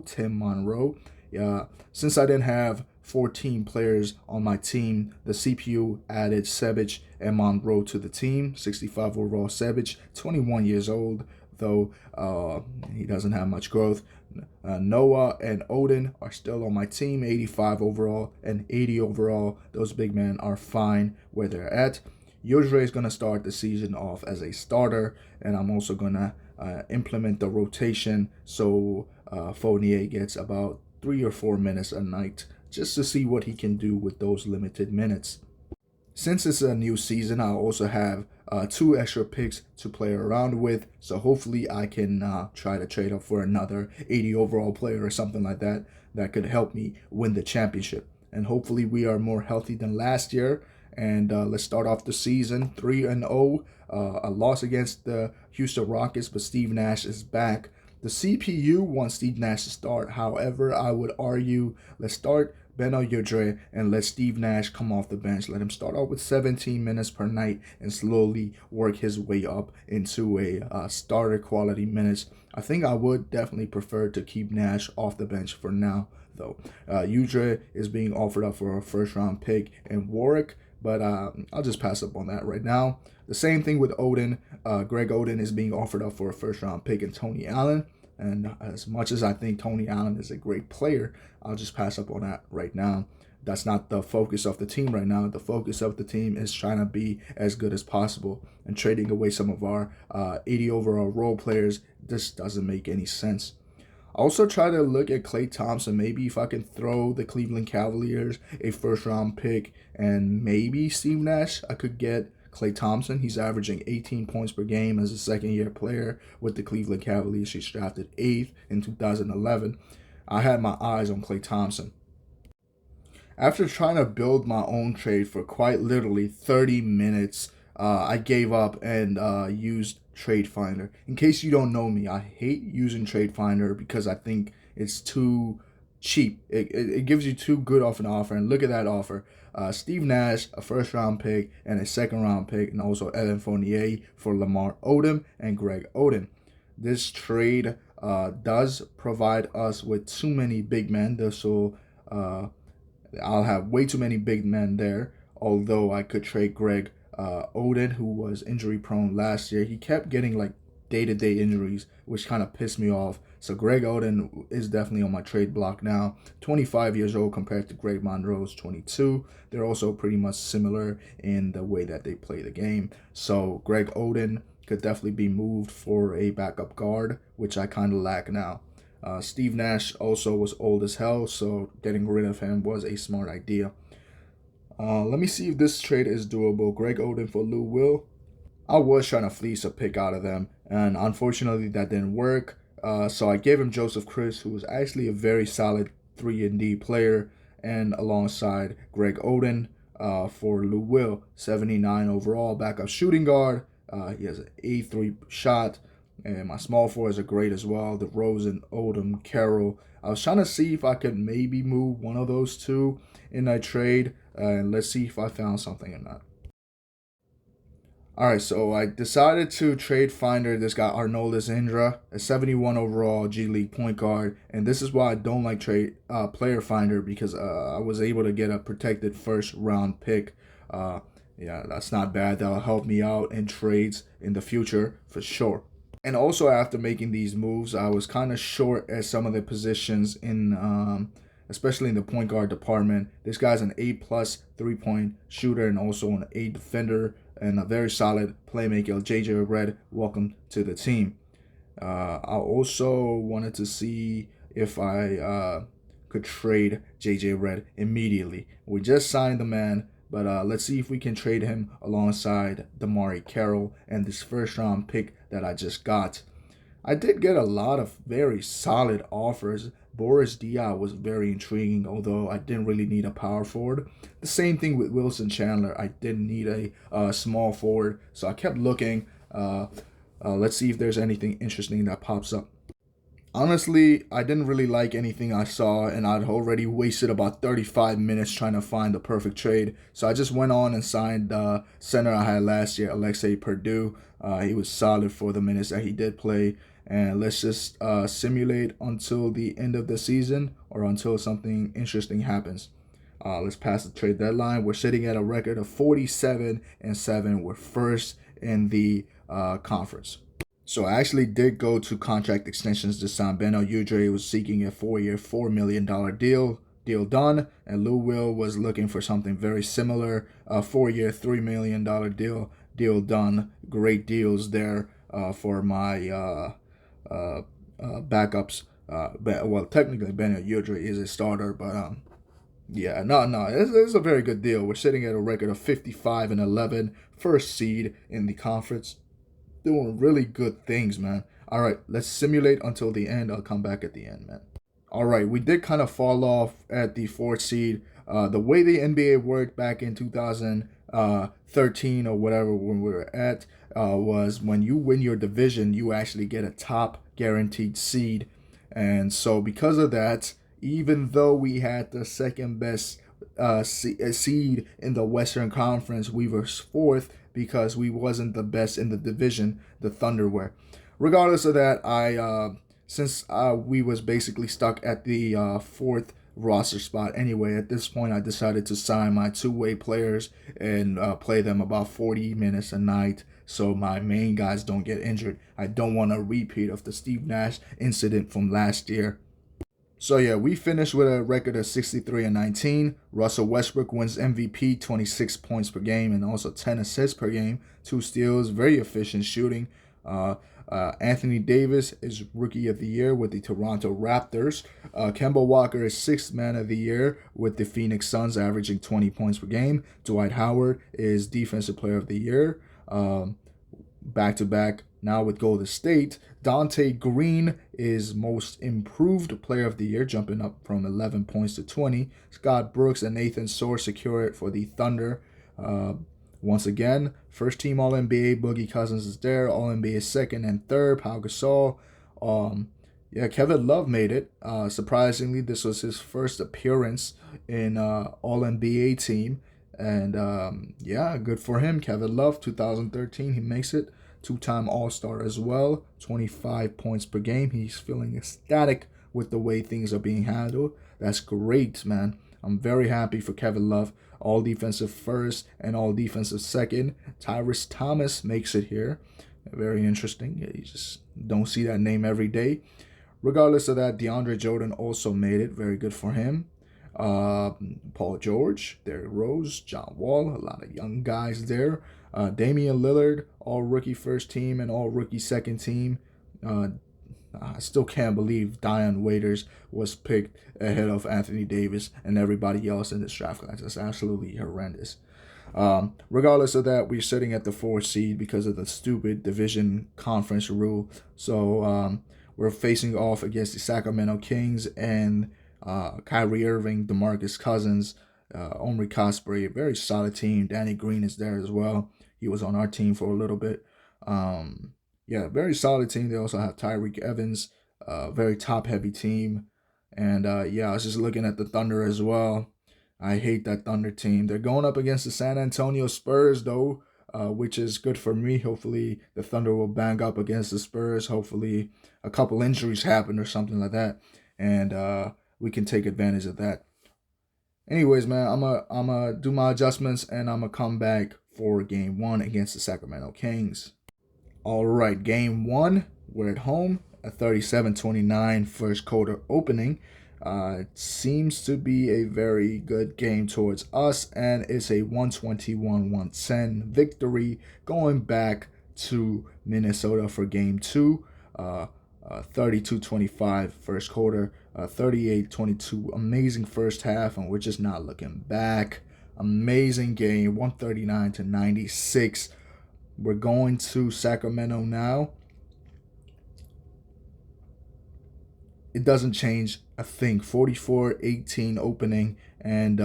Tim Monroe. Since I didn't have 14 players on my team, the CPU added Sebic and Monroe to the team. 65 overall Sebic, 21 years old, though he doesn't have much growth. Noah and Odin are still on my team, 85 overall and 80 overall. Those big men are fine where they're at. Udrih is going to start the season off as a starter, and I'm also going to implement the rotation so Fournier gets about 3 or 4 minutes a night, just to see what he can do with those limited minutes. Since it's a new season, I also have 2 extra picks to play around with. So hopefully I can try to trade up for another 80 overall player or something like that that could help me win the championship. And hopefully we are more healthy than last year. And let's start off the season 3-0. A loss against the Houston Rockets, but Steve Nash is back. The CPU wants Steve Nash to start. However, I would argue let's start Beno Udrih and let Steve Nash come off the bench. Let him start out with 17 minutes per night and slowly work his way up into a starter quality minutes. I think I would definitely prefer to keep Nash off the bench for now, though. Udrih is being offered up for a first-round pick, and Warwick, but I'll just pass up on that right now. The same thing with Oden. Greg Oden is being offered up for a first-round pick, and Tony Allen. And as much as I think Tony Allen is a great player, I'll just pass up on that right now. That's not the focus of the team right now. The focus of the team is trying to be as good as possible, and trading away some of our 80 overall role players. This doesn't make any sense. I also try to look at Klay Thompson. Maybe if I can throw the Cleveland Cavaliers a first-round pick and maybe Steve Nash, I could get Klay Thompson. He's averaging 18 points per game as a second-year player with the Cleveland Cavaliers. He's drafted 8th in 2011. I had my eyes on Klay Thompson. After trying to build my own trade for quite literally 30 minutes, I gave up and used Trade Finder. In case you don't know me, I hate using Trade Finder because I think it's too cheap. It gives you too good of an offer. And look at that offer. Steve Nash, a first-round pick, and a second-round pick, and also Evan Fournier for Lamar Odom and Greg Oden. This trade does provide us with too many big men, so I'll have way too many big men there, although I could trade Greg Oden, who was injury-prone last year. He kept getting like day-to-day injuries, which kind of pissed me off. So Greg Oden is definitely on my trade block now. 25 years old compared to Greg Monroe's 22. They're also pretty much similar in the way that they play the game. So Greg Oden could definitely be moved for a backup guard, which I kind of lack now. Steve Nash also was old as hell, so getting rid of him was a smart idea. Let me see if this trade is doable. Greg Oden for Lou Will. I was trying to fleece a pick out of them, and unfortunately that didn't work. So I gave him Joseph Chris, who was actually a very solid 3-and-D player, and alongside Greg Oden for Lou Will, 79 overall, backup shooting guard. He has an 8-3 shot, and my small fours are great as well. DeRozan, Odom, Carroll. I was trying to see if I could maybe move one of those two in that trade, and let's see if I found something or not. All right, so I decided to trade Finder this guy Arnoldus Indra, a 71 overall G League point guard, and this is why I don't like trade Player Finder, because I was able to get a protected first-round pick. Yeah, that's not bad. That'll help me out in trades in the future for sure. And also after making these moves, I was kind of short at some of the positions in, especially in the point guard department. This guy's an A+ 3-point shooter and also an A defender and a very solid playmaker. JJ Redd, welcome to the team. I also wanted to see if I could trade JJ Redd immediately. We just signed the man, but let's see if we can trade him alongside DeMarre Carroll and this first-round pick that I just got. I did get a lot of very solid offers. Boris Diaw was very intriguing, although I didn't really need a power forward. The same thing with Wilson Chandler. I didn't need a small forward, so I kept looking. Let's see if there's anything interesting that pops up. Honestly, I didn't really like anything I saw, and I'd already wasted about 35 minutes trying to find the perfect trade. So I just went on and signed the center I had last year, Alexei Purdue. He was solid for the minutes that he did play. And let's just simulate until the end of the season or until something interesting happens. Let's pass the trade deadline. We're sitting at a record of 47-7. We're first in the conference. So I actually did go to contract extensions this time. Beno Udrih was seeking a 4-year, $4 million deal. Deal done. And Lou Will was looking for something very similar. A 4-year, $3 million deal. Deal done. Great deals there for my backups. Well, technically Beno Udrih is a starter, but Yeah, no, it's a very good deal. We're sitting at a record of 55-11, first seed in the conference, doing really good things, man. All right, let's simulate until the end. I'll come back at the end, man. All right, we did kind of fall off at the fourth seed. The way the NBA worked back in 2013 or whatever when we were at was when you win your division, you actually get a top guaranteed seed. And so because of that, even though we had the second best seed in the Western Conference, we were fourth because we wasn't the best in the division. The Thunder were. Regardless of that, since we was basically stuck at the fourth roster spot anyway, at this point I decided to sign my two-way players and play them about 40 minutes a night so my main guys don't get injured. I don't want a repeat of the Steve Nash incident from last year. So yeah, we finished with a record of 63-19. Russell Westbrook wins MVP, 26 points per game and also 10 assists per game, 2 steals, very efficient shooting. Anthony Davis is Rookie of the Year with the Toronto Raptors. Kemba Walker is Sixth Man of the Year with the Phoenix Suns, averaging 20 points per game. Dwight Howard is Defensive Player of the Year. Back-to-back now with Golden State. Dante Green is Most Improved Player of the Year, jumping up from 11 points to 20. Scott Brooks and Nathan Soar secure it for the Thunder. Once again, first team All NBA, Boogie Cousins is there. All NBA second and third, Pau Gasol. Kevin Love made it. Surprisingly, this was his first appearance in All NBA team. And good for him. Kevin Love, 2013, he makes it. Two-time All-Star as well. 25 points per game. He's feeling ecstatic with the way things are being handled. That's great, man. I'm very happy for Kevin Love. All defensive first and all defensive second. Tyrese Thomas makes it here. Very interesting. You just don't see that name every day. Regardless of that, DeAndre Jordan also made it. Very good for him. Paul George, Derrick Rose, John Wall, a lot of young guys there. Damian Lillard, all rookie first team and all rookie second team. I still can't believe Dion Waiters was picked ahead of Anthony Davis and everybody else in this draft class. That's absolutely horrendous. Regardless of that, we're sitting at the 4th seed because of the stupid division conference rule. So we're facing off against the Sacramento Kings and Kyrie Irving, DeMarcus Cousins, Omri Casper, very solid team. Danny Green is there as well. He was on our team for a little bit. Very solid team. They also have Tyreek Evans, very top-heavy team. And I was just looking at the Thunder as well. I hate that Thunder team. They're going up against the San Antonio Spurs, though, which is good for me. Hopefully, the Thunder will bang up against the Spurs. Hopefully, a couple injuries happen or something like that. And we can take advantage of that. Anyways, man, I'm a do my adjustments and I'm gonna come back for game 1 against the Sacramento Kings. All right, game 1, we're at home, a 37-29 first quarter opening. It seems to be a very good game towards us, and it's a 121-110 victory going back to Minnesota for game 2. 32-25 first quarter, 38-22. Amazing first half, and we're just not looking back. Amazing game, 139-96. We're going to Sacramento now. It doesn't change a thing. 44-18 opening, and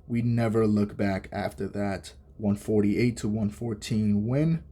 we never look back after that. 148-114 win.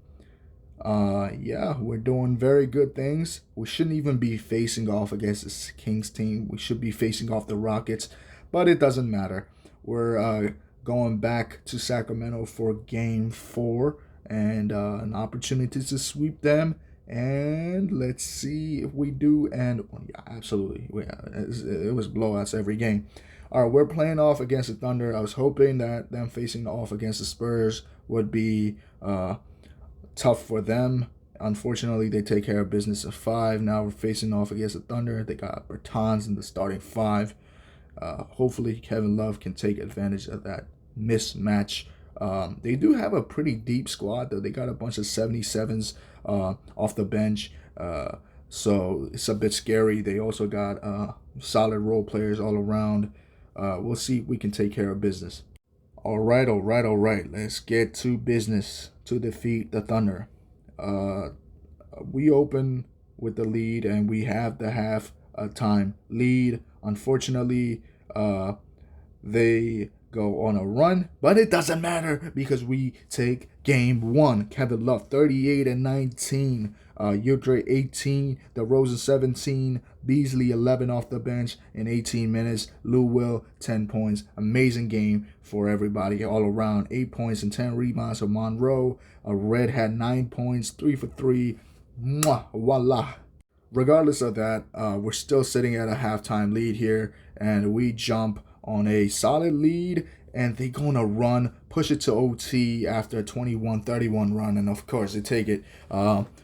We're doing very good things. We shouldn't even be facing off against this Kings team. We should be facing off the Rockets, but it doesn't matter. We're going back to Sacramento for game 4 and an opportunity to sweep them. And let's see if we do. And absolutely, it was blowouts every game. All right, we're playing off against the Thunder. I was hoping that them facing off against the Spurs would be tough for them. Unfortunately, they take care of business at 5. Now we're facing off against the Thunder. They got Bertans in the starting 5. Hopefully, Kevin Love can take advantage of that mismatch. They do have a pretty deep squad, though. They got a bunch of 77s off the bench. So it's a bit scary. They also got solid role players all around. we'll see if we can take care of business. All right. Let's get to business to defeat the Thunder. Uh, we open with the lead and we have the half time lead. Unfortunately, they go on a run, but it doesn't matter because we take game one. Kevin Love 38 and 19, Udre 18, DeRozan 17, Beasley 11 off the bench in 18 minutes, Lou Will 10 points. Amazing game for everybody all around. 8 points and 10 rebounds for Monroe. Red had 9 points, 3 for 3. Mwah, voila. Regardless of that, we're still sitting at a halftime lead here, and we jump on a solid lead, and they're going to run, push it to OT after a 21-31 run, and of course, they take it.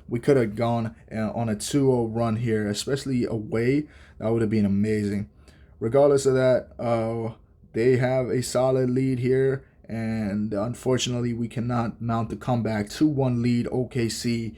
We could have gone on a 2-0 run here, especially away. That would have been amazing. Regardless of that, they have a solid lead here, and unfortunately, we cannot mount the comeback. 2-1 lead, OKC.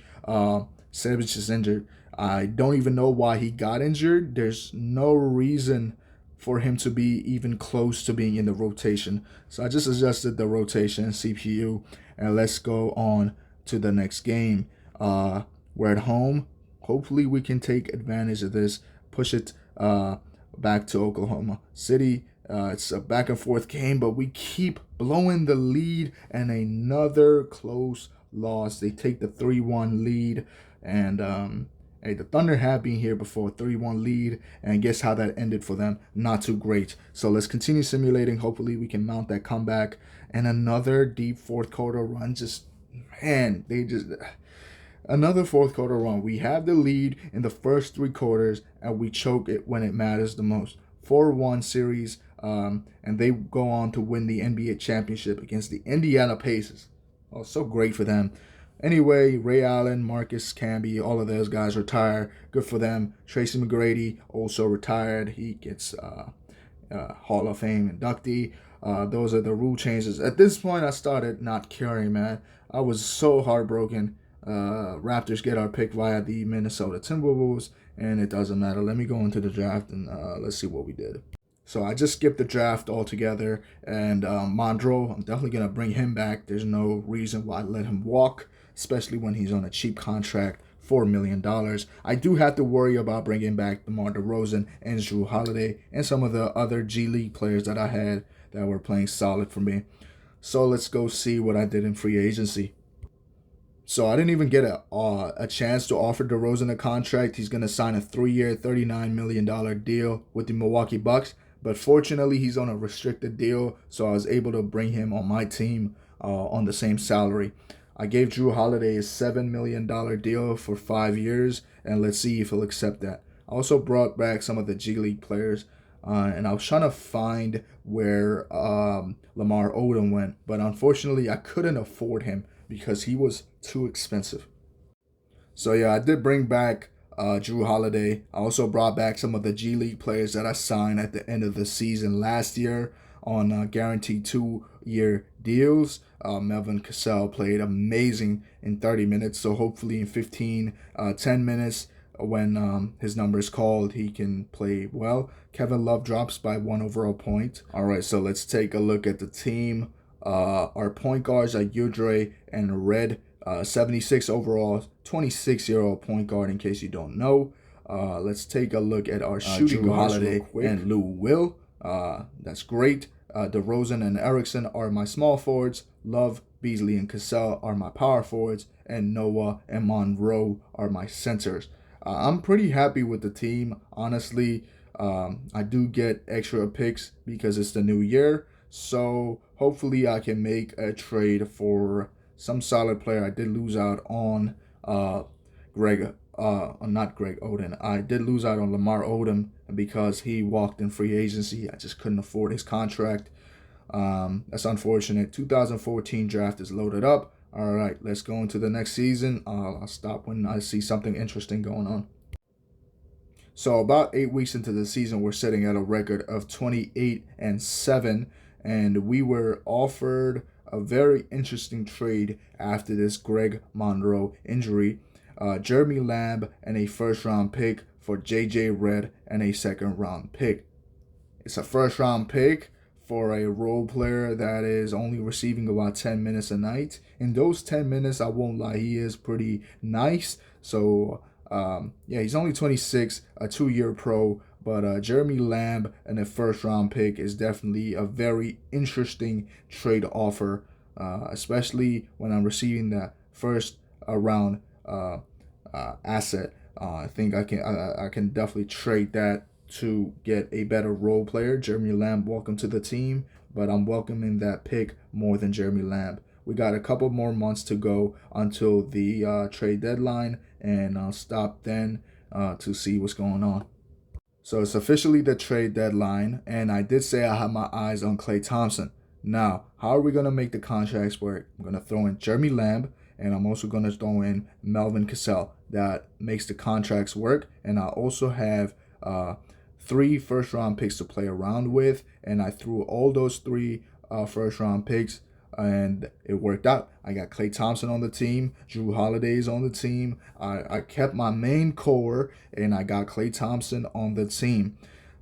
Savage is injured. I don't even know why he got injured. There's no reason for him to be even close to being in the rotation. So I just adjusted the rotation CPU, and let's go on to the next game. We're at home. Hopefully we can take advantage of this, push it back to Oklahoma City. It's a back and forth game, but we keep blowing the lead, and another close loss. They take the 3-1 lead, and hey, the Thunder have been here before, 3-1 lead, and guess how that ended for them? Not too great. So let's continue simulating. Hopefully we can mount that comeback, and another deep fourth quarter run. Another fourth quarter run. We have the lead in the first 3 quarters, and we choke it when it matters the most. 4-1 series, and they go on to win the NBA championship against the Indiana Pacers. Oh, so great for them. Anyway, Ray Allen, Marcus Camby, all of those guys retire. Good for them. Tracy McGrady also retired. He gets Hall of Fame inductee. Those are the rule changes. At this point, I started not caring, man. I was so heartbroken. Raptors get our pick via the Minnesota Timberwolves, and it doesn't matter. Let me go into the draft, and let's see what we did. So I just skipped the draft altogether, and Monroe, I'm definitely going to bring him back. There's no reason why I let him walk, especially when he's on a cheap contract, $4 million. I do have to worry about bringing back DeMar DeRozan and Jrue Holiday and some of the other G League players that I had that were playing solid for me. So let's go see what I did in free agency. So I didn't even get a chance to offer DeRozan a contract. He's going to sign a 3-year, $39 million deal with the Milwaukee Bucks. But fortunately, he's on a restricted deal, so I was able to bring him on my team on the same salary. I gave Jrue Holiday a $7 million deal for 5 years, and let's see if he'll accept that. I also brought back some of the G League players, and I was trying to find where Lamar Odom went, but unfortunately, I couldn't afford him because he was too expensive. So yeah, I did bring back Jrue Holiday. I also brought back some of the G League players that I signed at the end of the season last year on guaranteed 2-year deals. Melvin Cassell played amazing in 30 minutes, so hopefully in 10 minutes when his number is called, he can play well. Kevin Love drops by 1 overall point. All right, so let's take a look at the team. Our point guards are Udre and Red. 76 overall, 26-year-old point guard in case you don't know. Let's take a look at our shooting Jrue Holiday and Lou Will. That's great. DeRozan and Erickson are my small forwards. Love, Beasley, and Cassell are my power forwards. And Noah and Monroe are my centers. I'm pretty happy with the team, honestly. I do get extra picks because it's the new year. So hopefully I can make a trade for some solid player. I did lose out on not Greg Oden. I did lose out on Lamar Odom because he walked in free agency. I just couldn't afford his contract. That's unfortunate. 2014 draft is loaded up. All right, let's go into the next season. I'll stop when I see something interesting going on. So about 8 weeks into the season, we're sitting at a record of 28-7, and we were offered a very interesting trade after this Greg Monroe injury. Jeremy Lamb and a first-round pick for J.J. Redd and a second-round pick. It's a first round pick for a role player that is only receiving about 10 minutes a night. In those 10 minutes, I won't lie, he is pretty nice. So, yeah, he's only 26, a 2-year pro. But Jeremy Lamb and a first round pick is definitely a very interesting trade offer, especially when I'm receiving that first round asset. I think I can definitely trade that to get a better role player. Jeremy Lamb, welcome to the team, but I'm welcoming that pick more than Jeremy Lamb. We got a couple more months to go until the trade deadline, and I'll stop then to see what's going on. So it's officially the trade deadline, and I did say I have my eyes on Klay Thompson. Now, how are we going to make the contracts work? I'm going to throw in Jeremy Lamb, and I'm also going to throw in Melvin Cassell. That makes the contracts work, and I also have 3 first-round picks to play around with, and I threw all those 3 first-round picks, and it worked out. I got Klay Thompson on the team, Jrue Holiday's on the team. I kept my main core, and I got Klay Thompson on the team.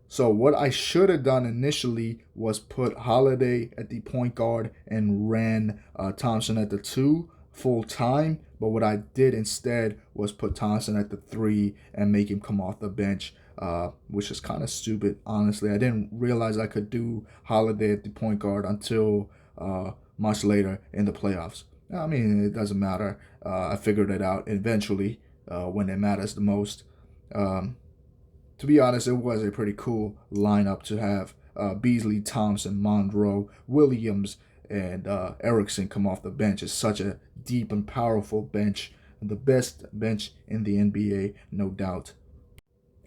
So what I should have done initially was put Holiday at the point guard and ran Thompson at the 2 full time. But what I did instead was put Thompson at the 3 and make him come off the bench, which is kind of stupid, honestly. I didn't realize I could do Holiday at the point guard until much later in the playoffs. I mean, it doesn't matter. I figured it out eventually when it matters the most. To be honest, it was a pretty cool lineup to have Beasley, Thompson, Monroe, Williams, and Erickson come off the bench. It's such a deep and powerful bench, the best bench in the NBA, no doubt.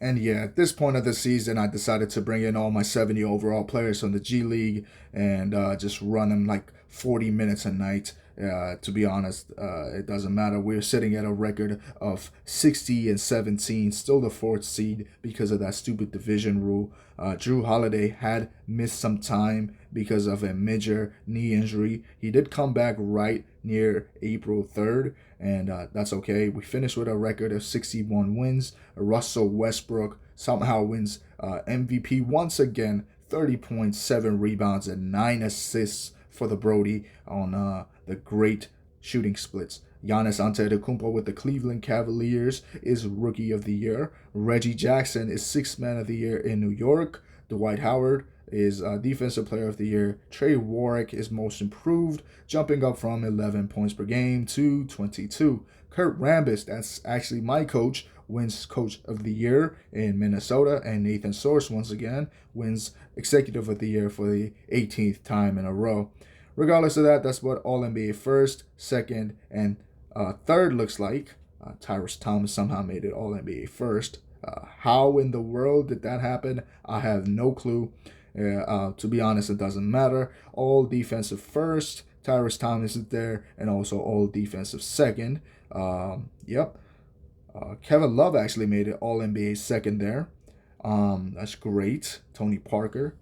And yeah, at this point of the season, I decided to bring in all my 70 overall players from the G League and just run them like 40 minutes a night. To be honest, it doesn't matter. We're sitting at a record of 60-17, still the 4th seed because of that stupid division rule. Jrue Holiday had missed some time because of a major knee injury. He did come back right near April 3rd, and that's okay. We finished with a record of 61 wins. Russell Westbrook somehow wins MVP once again, 30 points, 7 rebounds, and 9 assists for the Brody on the great shooting splits. Giannis Antetokounmpo with the Cleveland Cavaliers is Rookie of the Year. Reggie Jackson is 6th Man of the Year in New York. Dwight Howard is Defensive Player of the Year. Trey Warwick is Most Improved, jumping up from 11 points per game to 22. Kurt Rambis, that's actually my coach, wins Coach of the Year in Minnesota. And Nathan Source, once again, wins Executive of the Year for the 18th time in a row. Regardless of that, that's what All-NBA first, second, and third looks like. Tyrus Thomas somehow made it All-NBA first. How in the world did that happen? I have no clue. To be honest, it doesn't matter. All defensive first. Tyrus Thomas is there, and also all defensive second. Yep. Kevin Love actually made it All-NBA second there. That's great. Tony Parker.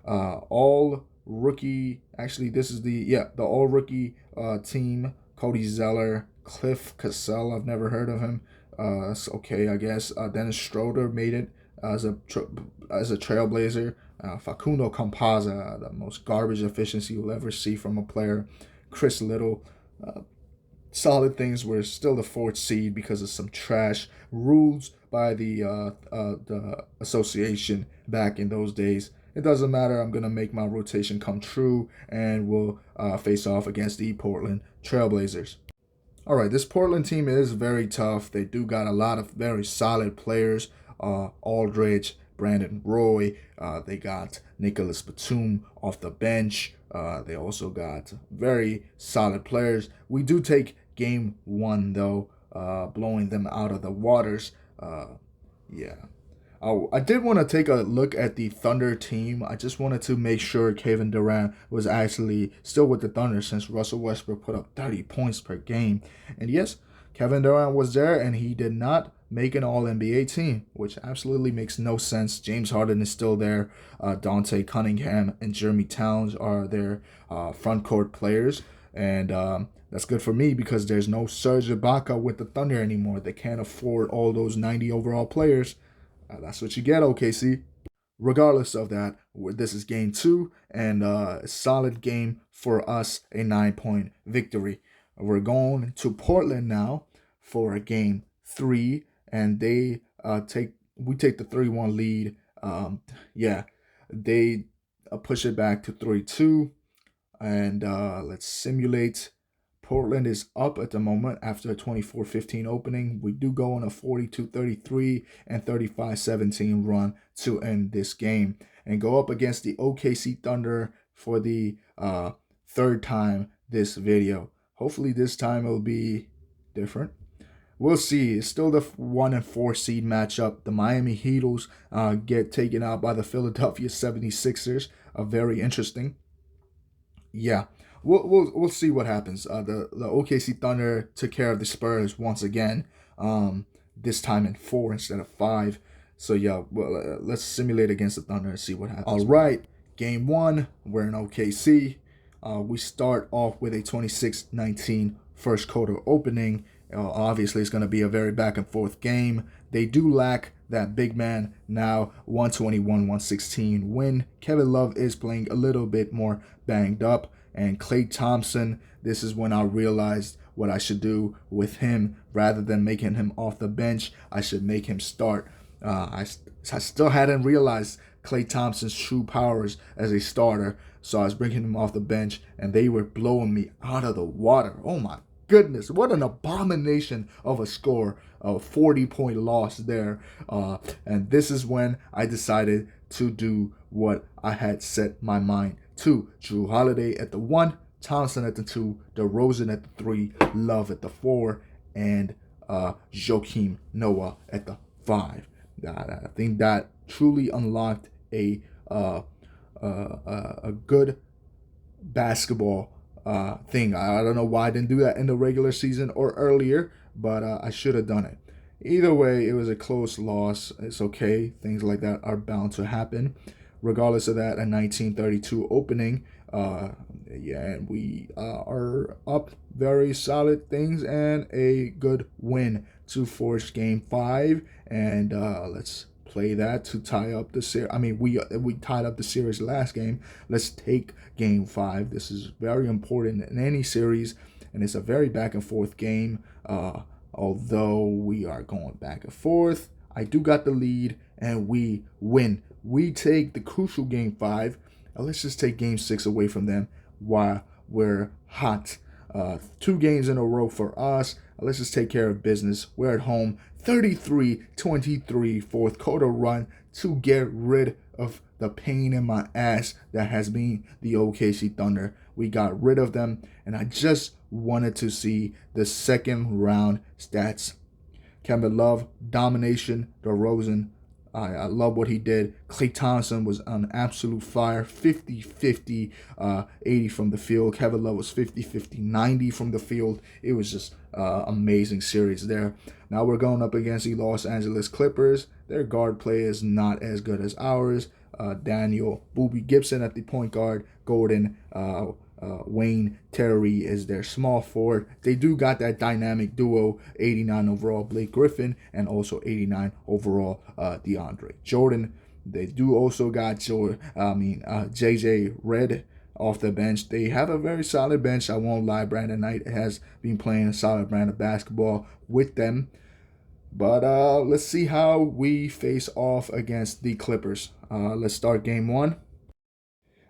All rookie. Actually, this is the all rookie team. Cody Zeller, Cliff Cassell. I've never heard of him. That's okay, I guess. Dennis Schroeder made it as a trailblazer. Facundo Campazzo, the most garbage efficiency you'll ever see from a player. Chris Little, solid things. We're still the 4th seed because of some trash rules by the association back in those days. It doesn't matter. I'm going to make my rotation come true, and we'll face off against the Portland Trailblazers. All right, this Portland team is very tough. They do got a lot of very solid players. Aldridge, Brandon Roy. They got Nicholas Batum off the bench. They also got very solid players. We do take game 1, though, blowing them out of the waters. Yeah. I did want to take a look at the Thunder team. I just wanted to make sure Kevin Durant was actually still with the Thunder since Russell Westbrook put up 30 points per game. And yes, Kevin Durant was there, and he did not make an All-NBA team, which absolutely makes no sense. James Harden is still there. Dante Cunningham and Jeremy Towns are their front court players. And that's good for me because there's no Serge Ibaka with the Thunder anymore. They can't afford all those 90 overall players. That's what you get, OKC. regardless of that, this is game 2 and a solid game for us, a 9-point victory. We're going to Portland now for a game 3, and they we take the 3-1 lead. Yeah, they push it back to 3-2, and let's simulate. Portland is up at the moment after a 24-15 opening. We do go on a 42-33 and 35-17 run to end this game and go up against the OKC Thunder for the third time this video. Hopefully this time it'll be different. We'll see. It's still the 1 and 4 seed matchup. The Miami Heatles get taken out by the Philadelphia 76ers. Very interesting. Yeah. We'll see what happens. The OKC Thunder took care of the Spurs once again. This time in 4 instead of 5. So yeah, well, let's simulate against the Thunder and see what happens. All right, game 1. We're in OKC. We start off with a 26-19 first quarter opening. Obviously, it's going to be a very back and forth game. They do lack that big man now. 121-116 win. Kevin Love is playing a little bit more banged up. And Klay Thompson, this is when I realized what I should do with him. Rather than making him off the bench, I should make him start. I still hadn't realized Klay Thompson's true powers as a starter. So I was bringing him off the bench, and they were blowing me out of the water. Oh my goodness, what an abomination of a score. A 40-point loss there. And this is when I decided to do what I had set my mind to. Jrue Holiday at the 1, Thompson at the 2, DeRozan at the 3, Love at the 4, and Joakim Noah at the 5. I think that truly unlocked a good basketball thing. I don't know why I didn't do that in the regular season or earlier, but I should have done it. Either way, it was a close loss. It's okay. Things like that are bound to happen. Regardless of that, a 1932 opening. And we are up very solid things and a good win to force game 5. And let's play that to tie up the series. I mean, we tied up the series last game. Let's take game 5. This is very important in any series, and it's a very back and forth game. Although we are going back and forth, I do got the lead, and we win. We take the crucial game 5. Let's just take game 6 away from them while we're hot. 2 games in a row for us. Let's just take care of business. We're at home. 33-23 fourth quarter run to get rid of the pain in my ass that has been the OKC Thunder. We got rid of them, and I just wanted to see the second round stats. Kevin Love, domination, DeRozan. I love what he did. Klay Thompson was on absolute fire. 50-50, 80 from the field. Kevin Love was 50-50, 90 from the field. It was just amazing series there. Now we're going up against the Los Angeles Clippers. Their guard play is not as good as ours. Daniel Boobie Gibson at the point guard. Gordon Wayne Terry is their small forward. They do got that dynamic duo, 89 overall Blake Griffin and also 89 overall DeAndre Jordan. They do also got JJ Redd off the bench. They have a very solid bench. I won't lie, Brandon Knight has been playing a solid brand of basketball with them. But let's see how we face off against the Clippers. Let's start game 1.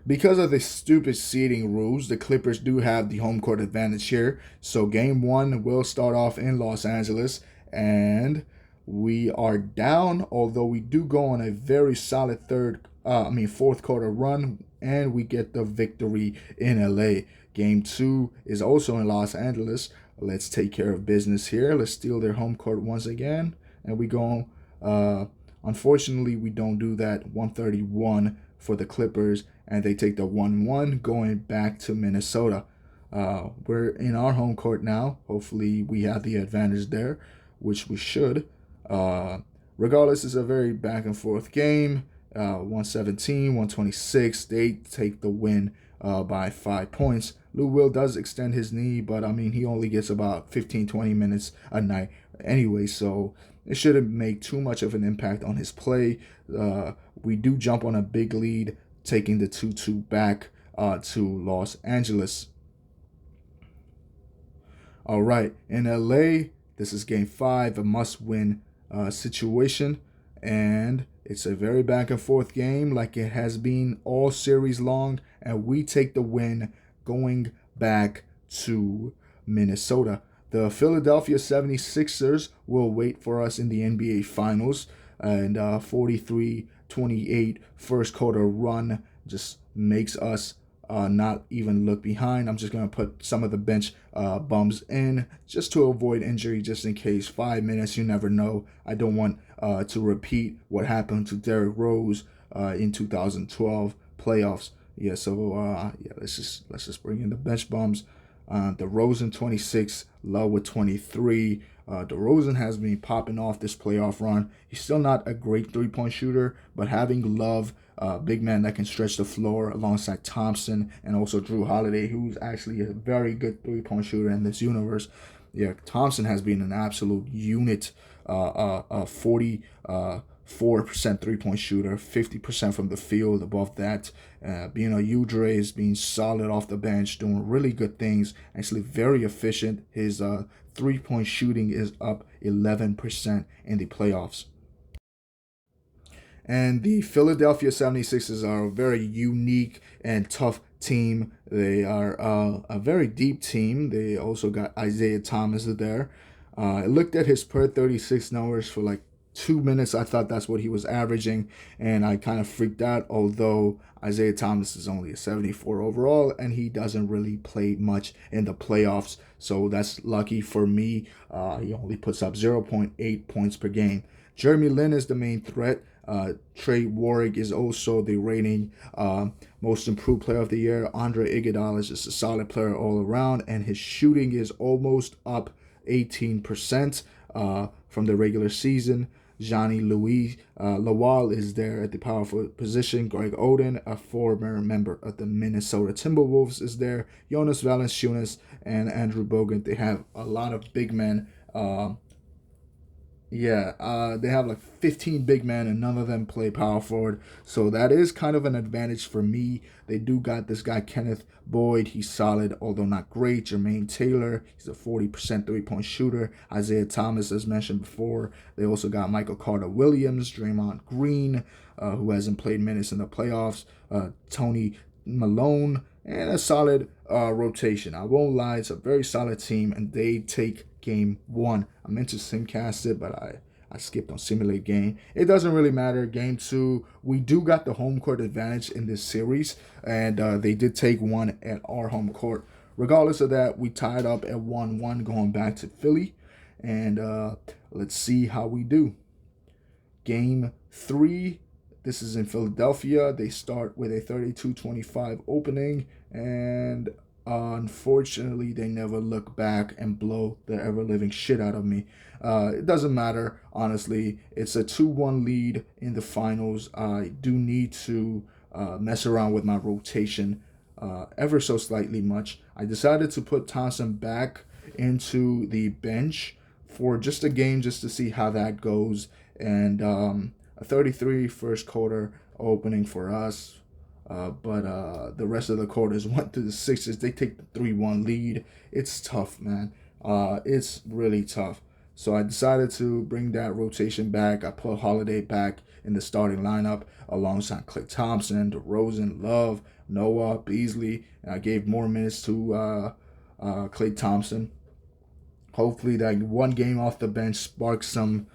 Because of the stupid seeding rules, the Clippers do have the home court advantage here. So game 1 will start off in Los Angeles, and we are down, although we do go on a very solid fourth quarter run, and we get the victory in LA. Game 2 is also in Los Angeles. Let's take care of business here. Let's steal their home court once again, and we go. Unfortunately, we don't do that. 131 for the Clippers, and they take the 1-1 going back to Minnesota. We're in our home court now. Hopefully we have the advantage there, which we should. Regardless, it's a very back and forth game. 117, 126. They take the win by 5 points. Lou Will does extend his knee, but I mean, he only gets about 15-20 minutes a night anyway, so it shouldn't make too much of an impact on his play. We do jump on a big lead, taking the 2-2 back to Los Angeles. All right, in LA, this is game 5, a must-win situation, and it's a very back and forth game like it has been all series long, and we take the win going back to Minnesota. The Philadelphia 76ers will wait for us in the NBA Finals, and 43-28 first quarter run just makes us not even look behind. I'm just going to put some of the bench bums in just to avoid injury, just in case. 5 minutes, you never know. I don't want to repeat what happened to Derrick Rose in 2012 playoffs. Yeah, so let's just bring in the bench bums. DeRozan 26, Love with 23. DeRozan has been popping off this playoff run. He's still not a great three-point shooter, but having Love, big man that can stretch the floor alongside Thompson and also Drew Holiday, who's actually a very good three-point shooter in this universe. Yeah, Thompson has been an absolute unit. 44% three-point shooter, 50% from the field. Above that, being a Udre is being solid off the bench, doing really good things. Actually, very efficient. His three-point shooting is up 11% in the playoffs. And the Philadelphia 76ers are a very unique and tough team. They are a very deep team. They also got Isaiah Thomas there. I looked at his per 36 numbers for like 2 minutes. I thought that's what he was averaging, and I kind of freaked out, although Isaiah Thomas is only a 74 overall, and he doesn't really play much in the playoffs, so that's lucky for me. He only puts up 0.8 points per game. Jeremy Lin is the main threat. Trey Warwick is also the reigning most improved player of the year. Andre Iguodala is just a solid player all around, and his shooting is almost up 18% from the regular season. Johnny Louis Lawal is there at the power forward position. Greg Oden, a former member of the Minnesota Timberwolves, is there. Jonas Valanciunas and Andrew Bogut. They have a lot of big men. They have like 15 big men, and none of them play power forward. So that is kind of an advantage for me. They do got this guy, Kenneth Boyd. He's solid, although not great. Jermaine Taylor, he's a 40% three-point shooter. Isaiah Thomas, as mentioned before. They also got Michael Carter-Williams, Draymond Green, who hasn't played minutes in the playoffs, Tony Malone, and a solid rotation. I won't lie, it's a very solid team, and they take game 1. I meant to simcast it, but I skipped on simulate game. It doesn't really matter. Game 2, we do got the home court advantage in this series, and they did take one at our home court. Regardless of that, we tied up at 1-1 going back to Philly, and let's see how we do. Game 3, this is in Philadelphia. They start with a 32-25 opening, and unfortunately, they never look back and blow the ever-living shit out of me. It doesn't matter, honestly. It's a 2-1 lead in the finals. I do need to mess around with my rotation ever so slightly much. I decided to put Thompson back into the bench for just a game just to see how that goes. And a 33 first quarter opening for us. But the rest of the quarters went to the Sixers. They take the 3-1 lead. It's tough, man. It's really tough. So I decided to bring that rotation back. I put Holiday back in the starting lineup alongside Klay Thompson, DeRozan, Love, Noah, Beasley. And I gave more minutes to Klay Thompson. Hopefully that one game off the bench sparks some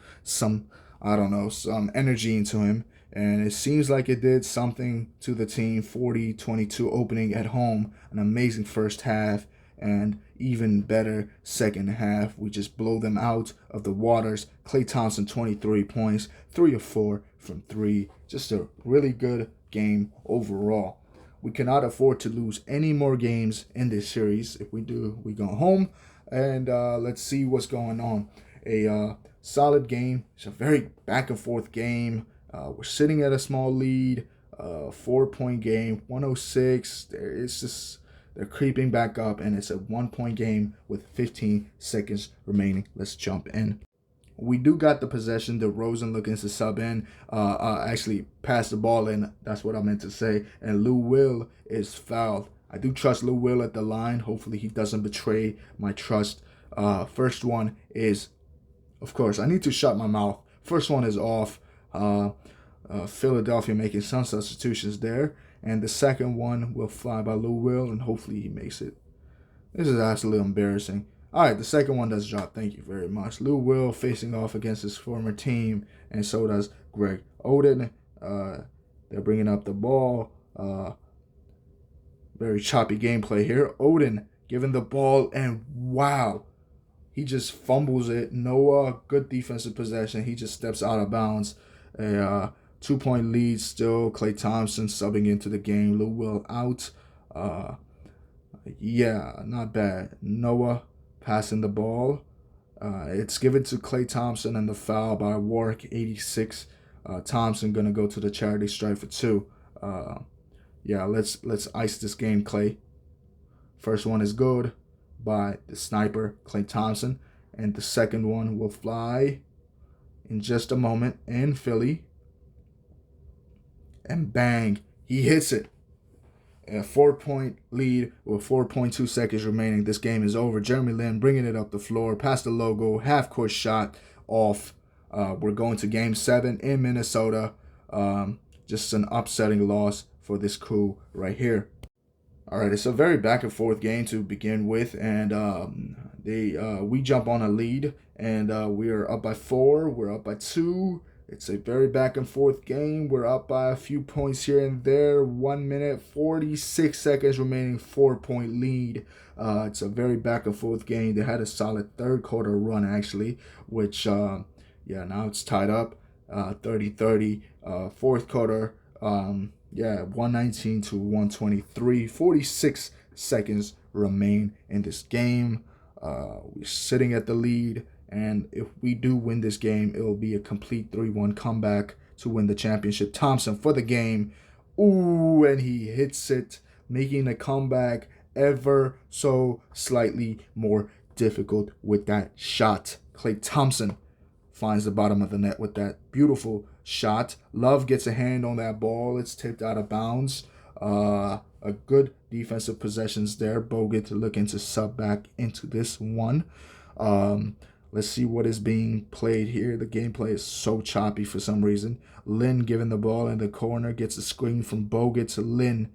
energy into him. And it seems like it did something to the team. 40-22 opening at home, an amazing first half, and even better second half. We just blow them out of the waters. Klay Thompson, 23 points, 3 of 4 from 3. Just a really good game overall. We cannot afford to lose any more games in this series. If we do, we go home. And let's see what's going on. A solid game. It's a very back and forth game. We're sitting at a small lead, 4-point game, 106. They're creeping back up, and it's a 1-point game with 15 seconds remaining. Let's jump in. We do got the possession. DeRozan looking to sub in, actually pass the ball in. That's what I meant to say. And Lou Will is fouled. I do trust Lou Will at the line. Hopefully he doesn't betray my trust. First one is, of course, I need to shut my mouth. First one is off. Philadelphia making some substitutions there. And the second one will fly by Lou Will, and hopefully he makes it. This is absolutely embarrassing. All right, the second one does drop. Thank you very much. Lou Will facing off against his former team, and so does Greg Oden. They're bringing up the ball. Very choppy gameplay here. Oden giving the ball, and wow, he just fumbles it. Noah, good defensive possession. He just steps out of bounds. A 2-point lead still. Klay Thompson subbing into the game. Lou Will out. Yeah, not bad. Noah passing the ball. It's given to Klay Thompson, and the foul by Warwick, 86. Thompson gonna go to the charity stripe for 2. Yeah, let's ice this game, Klay. First one is good by the sniper, Klay Thompson, and the second one will fly in just a moment in Philly. And bang, he hits it. A 4-point lead with 4.2 seconds remaining. This game is over. Jeremy Lin bringing it up the floor, past the logo, half-court shot off. We're going to Game 7 in Minnesota. Just an upsetting loss for this crew right here. All right, it's a very back-and-forth game to begin with, and we jump on a lead, and we are up by 4. We're up by 2. It's a very back-and-forth game. We're up by a few points here and there. 1 minute, 46 seconds remaining, 4-point lead. It's a very back-and-forth game. They had a solid third-quarter run, actually, which, now it's tied up, 30-30. Fourth quarter, 119 to 123. 46 seconds remain in this game. We're sitting at the lead. And if we do win this game, it will be a complete 3-1 comeback to win the championship. Thompson for the game. Ooh, and he hits it, making the comeback ever so slightly more difficult with that shot. Klay Thompson finds the bottom of the net with that beautiful shot. Love gets a hand on that ball. It's tipped out of bounds. A good defensive possessions there. Bogut looking to sub back into this one. Let's see what is being played here. The gameplay is so choppy for some reason. Lin giving the ball in the corner. Gets a screen from Bogut to Lin.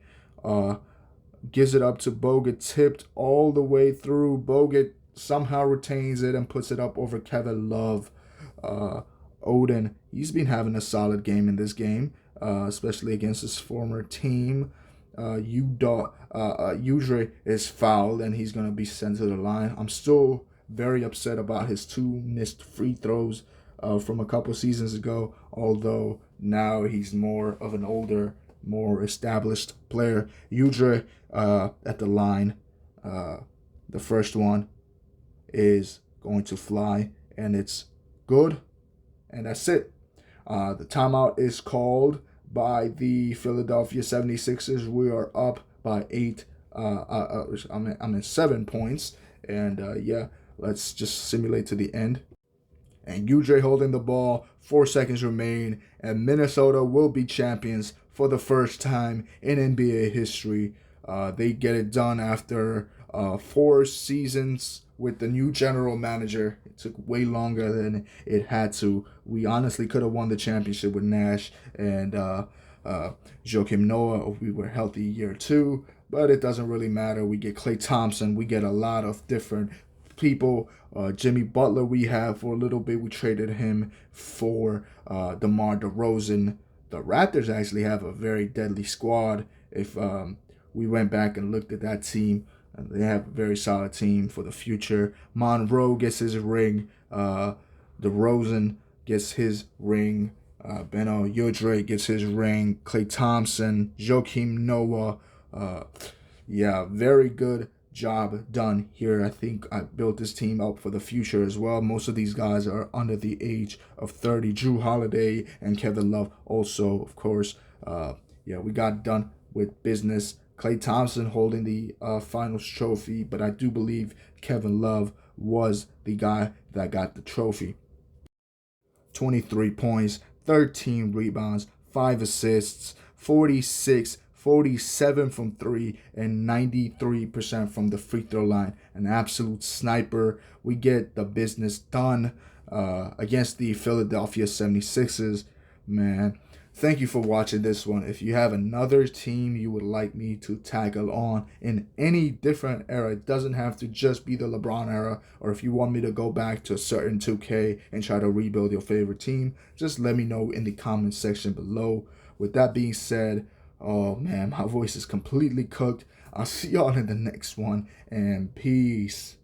Gives it up to Bogut. Tipped all the way through. Bogut somehow retains it and puts it up over Kevin Love. Oden, he's been having a solid game in this game, especially against his former team. Udre is fouled, and he's going to be sent to the line. I'm still very upset about his 2 missed free throws from a couple seasons ago, although now he's more of an older, more established player. Udre at the line. The first one is going to fly, and it's good, and that's it. The timeout is called by the Philadelphia 76ers. We are up by 7 points, and let's just simulate to the end. And Udre holding the ball, 4 seconds remain, and Minnesota will be champions for the first time in NBA history. They get it done after 4 seasons with the new general manager. It took way longer than it had to. We honestly could have won the championship with Nash and Joakim Noah if we were healthy year 2, but it doesn't really matter. We get Klay Thompson. We get a lot of different people. Jimmy Butler we have for a little bit. We traded him for DeMar DeRozan. The Raptors actually have a very deadly squad. If we went back and looked at that team, they have a very solid team for the future. Monroe gets his ring. DeRozan gets his ring. Beno Udre gets his ring. Klay Thompson, Joakim Noah. Very good job done here. I think I built this team up for the future as well. Most of these guys are under the age of 30. Drew Holiday and Kevin Love also, of course. We got done with business. Klay Thompson holding the finals trophy, but I do believe Kevin Love was the guy that got the trophy. 23 points, 13 rebounds, 5 assists, 46, 47 from 3, and 93% from the free throw line. An absolute sniper. We get the business done against the Philadelphia 76ers. Man, thank you for watching this one. If you have another team you would like me to tackle on in any different era, it doesn't have to just be the LeBron era, or if you want me to go back to a certain 2K and try to rebuild your favorite team, just let me know in the comment section below. With that being said, oh man, my voice is completely cooked. I'll see y'all in the next one, and peace.